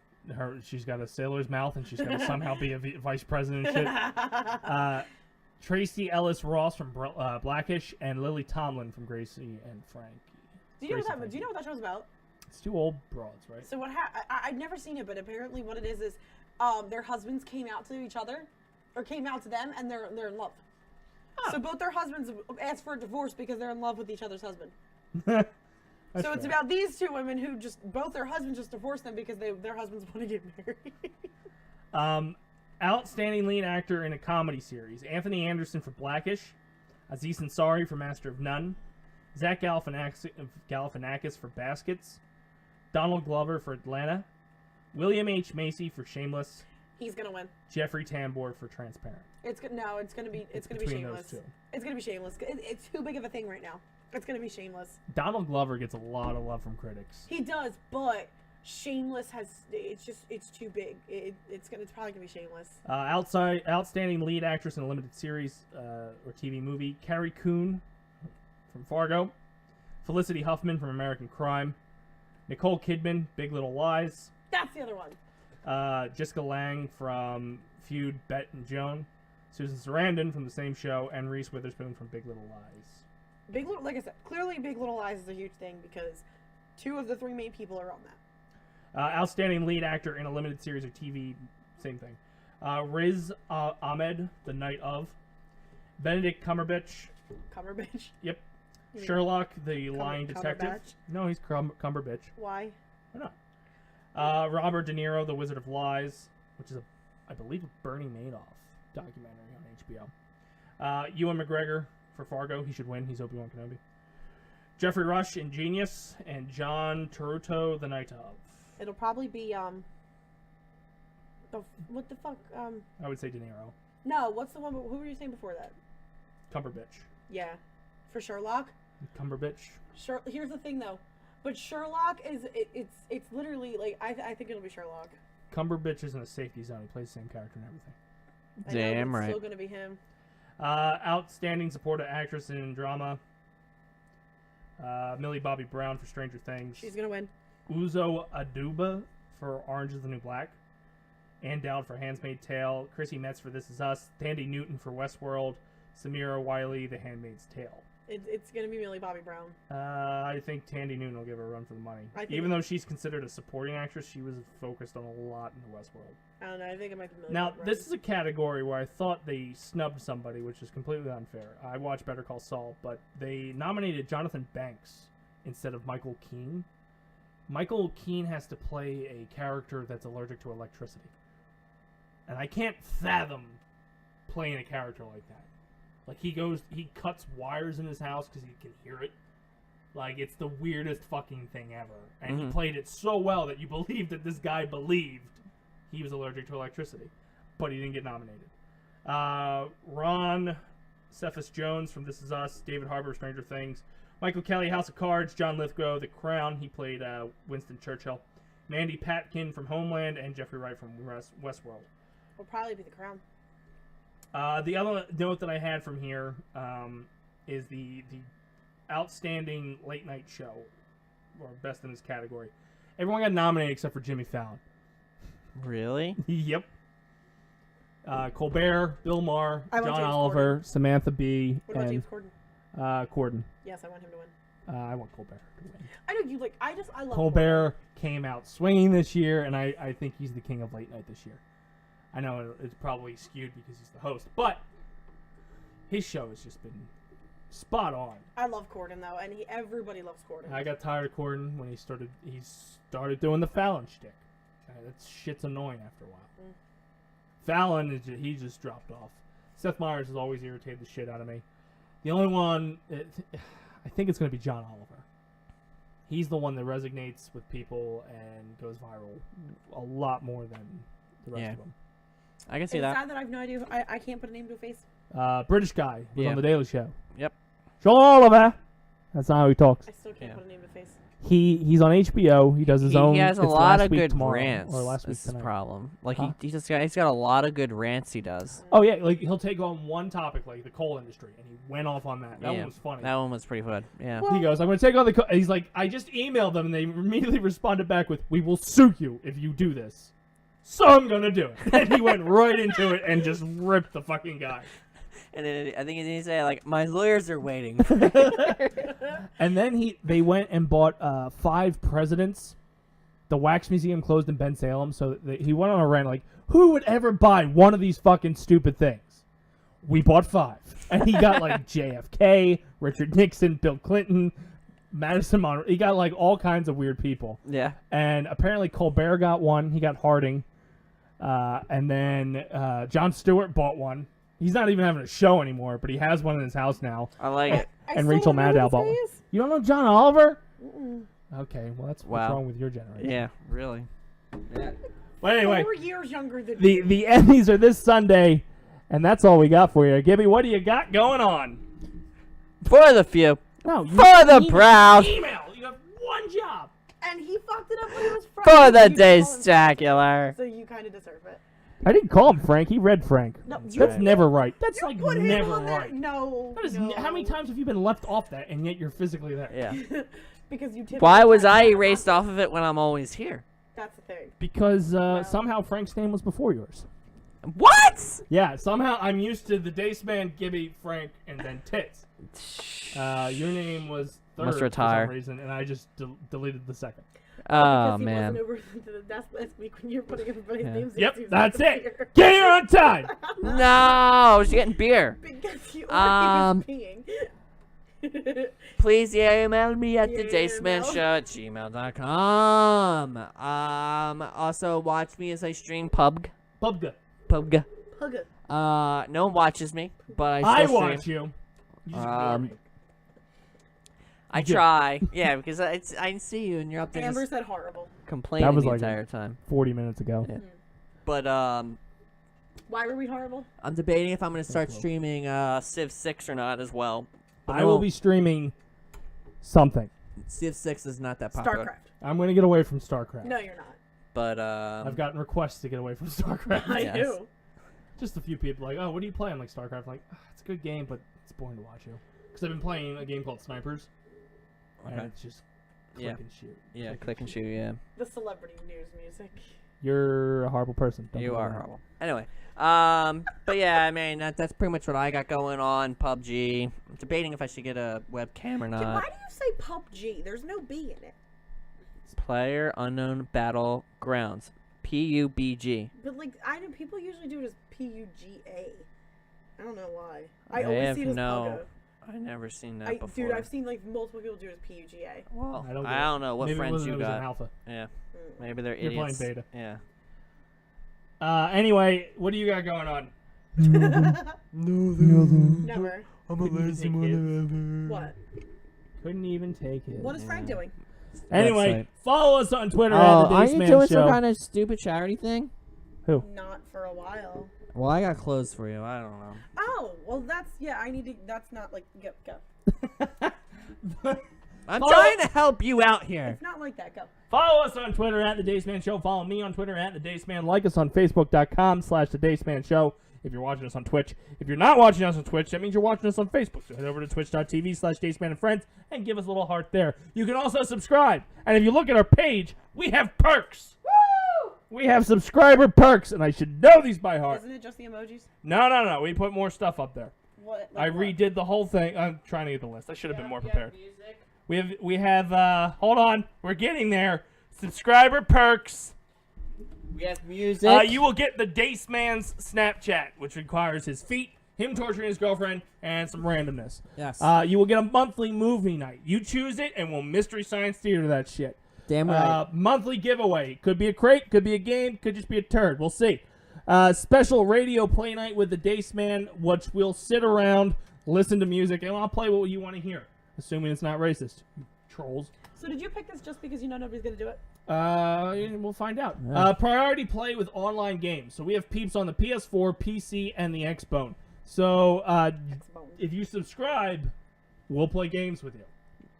She's got a sailor's mouth, and she's going to somehow be a vice president and shit. Tracy Ellis Ross from Blackish, and Lily Tomlin from Gracie and Frankie. Do you know what that show's about? It's two old broads, right? So what I've never seen it, but apparently what it is their husbands came out to each other, or came out to them, and they're in love. So both their husbands asked for a divorce because they're in love with each other's husband. So it's about these two women who both their husbands just divorced them because their husbands want to get married. Outstanding lead actor in a comedy series: Anthony Anderson for Blackish, Aziz Ansari for Master of None, Zach Galifianakis for Baskets, Donald Glover for Atlanta. William H. Macy for Shameless. He's gonna win. Jeffrey Tambor for Transparent. It's gonna be Between Shameless. those two. It's gonna be Shameless. It's too big of a thing right now. It's gonna be Shameless. Donald Glover gets a lot of love from critics. He does, but Shameless has it's too big. It's probably gonna be Shameless. Outstanding lead actress in a limited series or TV movie, Carrie Coon from Fargo. Felicity Huffman from American Crime. Nicole Kidman, Big Little Lies. That's the other one. Jessica Lange from Feud, Bet and Joan. Susan Sarandon from the same show, and Reese Witherspoon from Big Little Lies. Like I said, clearly Big Little Lies is a huge thing because 2 of the 3 main people are on that. Outstanding lead actor in a limited series or TV, same thing. Riz Ahmed, The Night of. Benedict Cumberbatch. Cumberbatch? Yep. Sherlock, the lying detective. Cumberbatch? No, he's Cumberbatch. Why? Why not? Robert De Niro, The Wizard of Lies, which is, I believe, a Bernie Madoff documentary on HBO. Ewan McGregor for Fargo. He should win. He's Obi-Wan Kenobi. Jeffrey Rush in Genius, and John Turturro, The Night of. It'll probably be what the fuck I would say De Niro. No, what's the one? Who were you saying before that? Cumberbatch. Yeah, for Sherlock. Cumberbatch. Here's the thing though, but Sherlock is it's literally like I think it'll be Sherlock. Cumberbatch is in a safety zone. He plays the same character and everything. Damn It's right. still gonna be him. Outstanding supporting actress in drama. Millie Bobby Brown for Stranger Things. She's gonna win. Uzo Aduba for Orange is the New Black. Ann Dowd for Handmaid's Tale. Chrissy Metz for This Is Us. Tandy Newton for Westworld. Samira Wiley, The Handmaid's Tale. It's gonna be Millie Bobby Brown. I think Tandy Newton will give her a run for the money. Even though she's considered a supporting actress, she was focused on a lot in Westworld. I don't know. I think it might be Millie Now, Bobby Brown. this is a category where I thought they snubbed somebody, which is completely unfair. I watched Better Call Saul, but they nominated Jonathan Banks instead of Michael Keane. Michael Keane has to play a character that's allergic to electricity. And I can't fathom playing a character like that. Like, he cuts wires in his house because he can hear it. Like, it's the weirdest fucking thing ever. And he played it so well that you believe that this guy believed he was allergic to electricity. But he didn't get nominated. Ron Cephas Jones from This Is Us. David Harbour, Stranger Things. Michael Kelly, House of Cards. John Lithgow, The Crown. He played Winston Churchill. Mandy Patinkin from Homeland. And Jeffrey Wright from Westworld. Will probably be The Crown. The other note that I had from here is the outstanding late night show, or best in this category. Everyone got nominated except for Jimmy Fallon. Really? Yep. Colbert, Bill Maher, I want John James Oliver, Samantha Bee, What about and James Corden? Corden. Yes, I want him to win. I want Colbert to win. I know you like. I love Colbert came out swinging this year, and I think he's the king of late night this year. I know it's probably skewed because he's the host, but his show has just been spot on. I love Corden though, and everybody loves Corden. I got tired of Corden when he started doing the Fallon shtick. That shit's annoying after a while. Fallon, he just dropped off. Seth Meyers has always irritated the shit out of me. The only one, I think it's going to be John Oliver. He's the one that resonates with people and goes viral a lot more than the rest of them. I can see it's that. sad that I have no idea. I can't put a name to a face. British guy was on The Daily Show. Yep. John Oliver. That's not how he talks. I still can't put a name to a face. He's on HBO. He does his own. He has a It's lot Last of Week good Tomorrow, rants. Or last week That's the tonight. problem. Like Huh? he's got a lot of good rants he does. Oh yeah, like he'll take on one topic, like the coal industry, and he went off on that. That one was funny. That one was pretty good. Yeah. He goes, "I'm going to take on the." He's like, "I just emailed them, and they immediately responded back with, "We will sue you if you do this." So I'm gonna do it. And he went right into it and just ripped the fucking guy. And then I think he said like, "My lawyers are waiting." And then they went and bought 5 presidents. The wax museum closed in Ben Salem, so he went on a rant like, "Who would ever buy one of these fucking stupid things?" We bought 5, and he got like JFK, Richard Nixon, Bill Clinton, Madison Monroe. He got like all kinds of weird people. Yeah. And apparently Colbert got one. He got Harding, and then Jon Stewart bought one. He's not even having a show anymore, but he has one in his house now. I like it. And Rachel Maddow bought one. You don't know John Oliver? Okay, well that's Wow. what's wrong with your generation. Yeah, really. Yeah. But anyway, 4 years younger than the Emmys are this Sunday, and that's all we got for you. Gibby, what do you got going on? For the few. No, you For the need proud. an email. You have one job. And he fucked it up when he was Frank. For the You call him Frank, Dace-tacular. So you kind of deserve it. I didn't call him Frank. He read Frank. No, That's never right. That's You like put him never on there. right. No. That is no. how many times have you been left off that, and yet you're physically there? Yeah. Because you tipped Why him was back I to erased the off of it when I'm always here? That's the thing. Because somehow Frank's name was before yours. What? Yeah, somehow I'm used to the Dace Man, Gibby, Frank, and then Tits. Your name was third Must for retire. some reason, and I just deleted the second. Oh, Because he man. wasn't over to the desk last week when you were putting everybody's Yeah. names in. Yep, so he was that's like, it. Get here on time. No, she's getting beer. Because you Um, was peeing. Please email me at Yeah, thedacemanshow@gmail.com. Also watch me as I stream PUBG. Pubga. PUBG. Hug it. No one watches me, but I I still stream. watch you. You just ignore me. I Yeah. try. Yeah, because I see you and you're up there Amber just said horrible. complaining That was the like entire time. 40 minutes ago. Yeah. But Why were we horrible? I'm debating if I'm gonna start streaming Civ 6 or not as well. But I will be streaming something. Civ 6 is not that popular. StarCraft. I'm going to get away from StarCraft. No, you're not. But I've gotten requests to get away from StarCraft. I Yes. do. Just a few people like, oh, what do you play? I'm like, StarCraft. I'm like, it's a good game, but it's boring to watch you. Because I've been playing a game called Snipers. And Okay. it's just click Yeah. and shoot. Yeah, click and shoot. Yeah, The celebrity news music. You're a horrible person. Don't you do are that. horrible. Anyway, but yeah, I mean that's pretty much what I got going on. PUBG. I'm debating if I should get a webcam or Why not. do you say PUBG? There's no B in it. Player Unknown Battlegrounds. PUBG. But like, I know people usually do it as PUGA. I don't know why. I I always have see it as no. I never seen that before. Dude, I've seen like multiple people do it as PUGA. Well, I don't, I don't know what Maybe it friends wasn't- you it was an got. alpha. Yeah, maybe they're You're playing idiots. beta. Yeah. Anyway, what do you got going on? Never. I'm a lazy mother. What? Couldn't even take it. What is Frank doing? Anyway, Website. follow us on Twitter Oh, at the aren't Dace you Man doing Show. some kind of stupid charity thing? Who? Not for a while. Well, I got clothes for you. I don't know. Oh, well that's, yeah, I need to, that's not like, go. I'm Follow- trying to help you out here. It's not like that, go. Follow us on Twitter at The Dace Man Show. Follow me on Twitter at The Dace Man. Like us on Facebook.com/The Dace Man Show if you're watching us on Twitch. If you're not watching us on Twitch, that means you're watching us on Facebook. So head over to twitch.tv/Dace Man and Friends and give us a little heart there. You can also subscribe. And if you look at our page, we have perks. Woo! We have subscriber perks, and I should know these by heart. Isn't it just the emojis? No. We put more stuff up there. What? I Like what? redid the whole thing. I'm trying to get the list. I should have been more prepared. We have hold on, we're getting there. Subscriber perks. We have music. You will get the Dace Man's Snapchat, which requires his feet, him torturing his girlfriend, and some randomness. Yes. You will get a monthly movie night. You choose it, and we'll Mystery Science Theater that shit. Damn right. Monthly giveaway. Could be a crate, could be a game, could just be a turd. We'll see. Special radio play night with the Dace Man, which we'll sit around, listen to music, and I'll play what you want to hear, assuming it's not racist. You trolls. So did you pick this just because you know nobody's gonna do it? We'll find out. Yeah. Priority play with online games. So we have peeps on the PS4, PC, and the Xbone. So if you subscribe, we'll play games with you.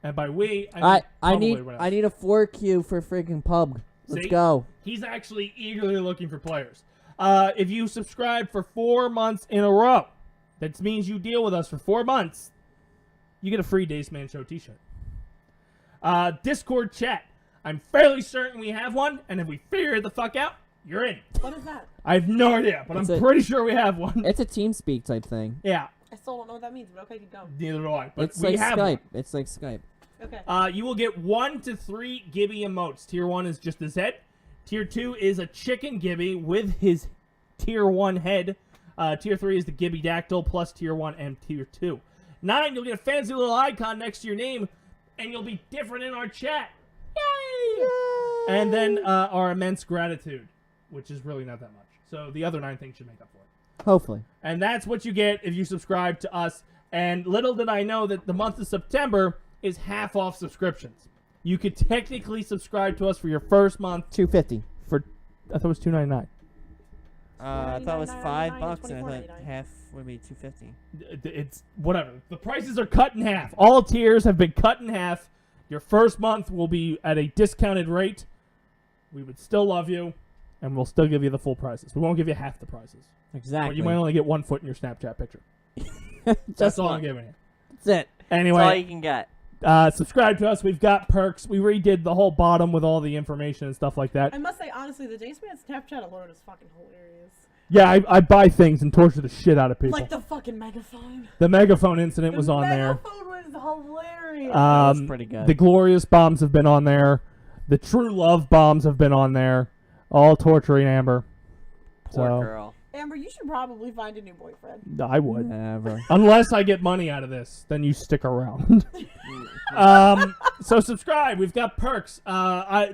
And by we, I mean I probably need everyone else. I need a 4Q for freaking pub. Let's See? go. He's actually eagerly looking for players. If you subscribe for 4 months in a row, that means you deal with us for 4 months, you get a free Dace Man Show t-shirt. Discord chat. I'm fairly certain we have one, and if we figure it the fuck out, you're in. What is that? I have no idea, but It's I'm a- pretty sure we have one. It's a TeamSpeak type thing. Yeah, I still don't know what that means, but okay, keep going. neither do I. But It's we like have Skype. It's like Skype. Okay. one. You will get 1 to 3 Gibby emotes. Tier 1 is just his head. Tier 2 is a chicken Gibby with his Tier 1 head. Tier 3 is the Gibby Dactyl plus Tier 1 and Tier 2. 9, you'll get a fancy little icon next to your name, and you'll be different in our chat. Yay! And then our immense gratitude, which is really not that much. So the other 9 things should make up for it. Hopefully. And that's what you get if you subscribe to us. And little did I know that the month of September is half off subscriptions. you could technically subscribe to us for your first month $2.50. for, I thought it was $2.99. I thought it was $5, and I thought $24.99. half would be $2.50. It's whatever. The prices are cut in half. All tiers have been cut in half. Your first month will be at a discounted rate. We would still love you, and we'll still give you the full prices. We won't give you half the prices. Exactly. Or you might only get 1 foot in your Snapchat picture. That's all I'm giving you. That's it. Anyway, That's all you can get. subscribe to us. We've got perks. We redid the whole bottom with all the information and stuff like that. I must say, honestly, the Dace Man Snapchat alone is fucking hilarious. Yeah, I buy things and torture the shit out of people. Like the fucking megaphone. The megaphone incident was The on there. megaphone was hilarious. was pretty good. The glorious bombs have been on there. The true love bombs have been on there. All torturing Amber. Poor So, girl. Amber, you should probably find a new boyfriend. I would. Never. Unless I get money out of this, then you stick around. So subscribe. We've got perks.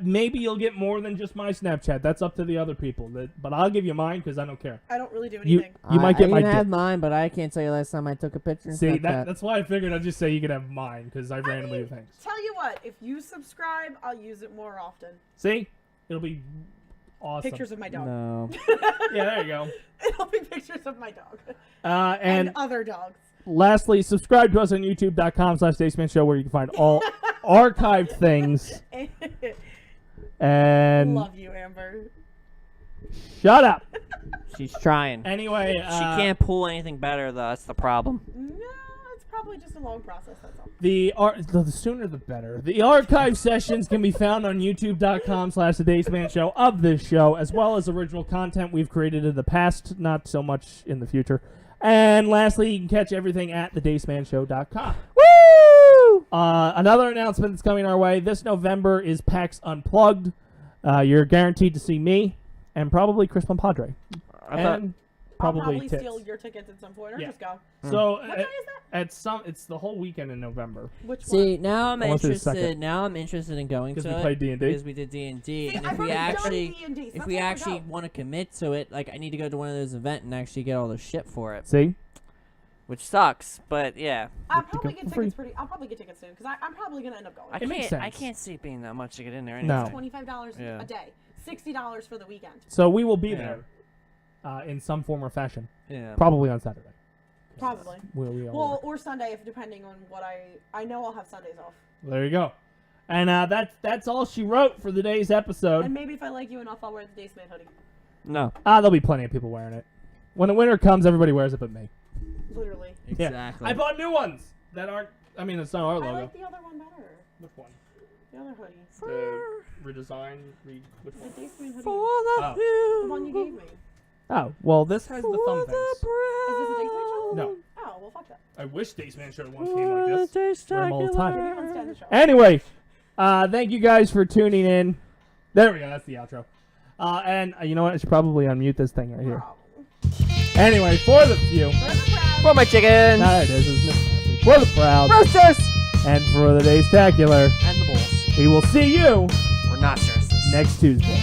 Maybe you'll get more than just my Snapchat. That's up to the other people. But I'll give you mine because I don't care. I don't really do You anything. you might get I my can have dick. mine, but I can't tell you last time I took a picture. in See, Snapchat. that's why I figured I'd just say you could have mine because I randomly do things. Tell you what, if you subscribe, I'll use it more often. See? It'll be awesome. Pictures of my dog. No. Yeah, there you go. It'll be pictures of my dog. And other dogs. lastly, subscribe to us on youtube.com/DaceManShow where you can find all archived things. And Love you, Amber. shut up. She's trying. Anyway, She can't pull anything better, though. That's the problem. No, it's probably just a long process, that's all. the sooner the better. The archive sessions can be found on youtube.com/theDaceManShow of this show, as well as original content we've created in the past, not so much in the future. And lastly, you can catch everything at theDaceManShow.com. Woo! Another announcement that's coming our way this November is PAX Unplugged. You're guaranteed to see me and probably Chris Pompadre. I thought And I'll probably probably Tits. steal your tickets at some point, or Yeah. just go. So What day is that? it's the whole weekend in November. Which See, one? now I'm I went to the second. interested. Now I'm interested in going to Because we it played D&D. because we did D&D, See, and I've if we already done actually, D&D, so if that's we why I actually go. want to commit to it, like I need to go to one of those events and actually get all the shit for it. See? which sucks, but yeah. I'll to probably go get for free. tickets pretty. I'll probably get tickets soon because I'm probably gonna end up going. I It makes can't. I sense. can't see it being that much to get in there. No. Anyway. $25 Yeah. a day, $60 for the weekend. So we will be Yeah. there in some form or fashion. Yeah. Probably on Saturday. Probably. We all Well, or Sunday, if depending on what I know I'll have Sundays off. there you go. And that's all she wrote for the day's episode. And maybe if I like you enough, I'll wear the Dace Man hoodie. No. There'll be plenty of people wearing it. When the winter comes, everybody wears it but me. Literally. Yeah. Exactly. I bought new ones that aren't. I mean, it's not our I logo. like the other one better. Which one? The other hoodie. The redesign. Which The one? Dace Man hoodie. Oh. The one you gave me. Oh, well, this has the thumb things. Is this a Dace Man show? No. Oh, well, fuck that. I wish Dace Man Show once came like this. Wear 'em all the time. Maybe once the show. Anyway, thank you guys for tuning in. There we go. That's the outro. And you know what? I should probably unmute this thing right here. Anyway, for the few. For my chicken. There it is. It's Mr. For the proud. Roasters. And for the Daystacular. And the bulls. We will see you We're not serious. next Tuesday.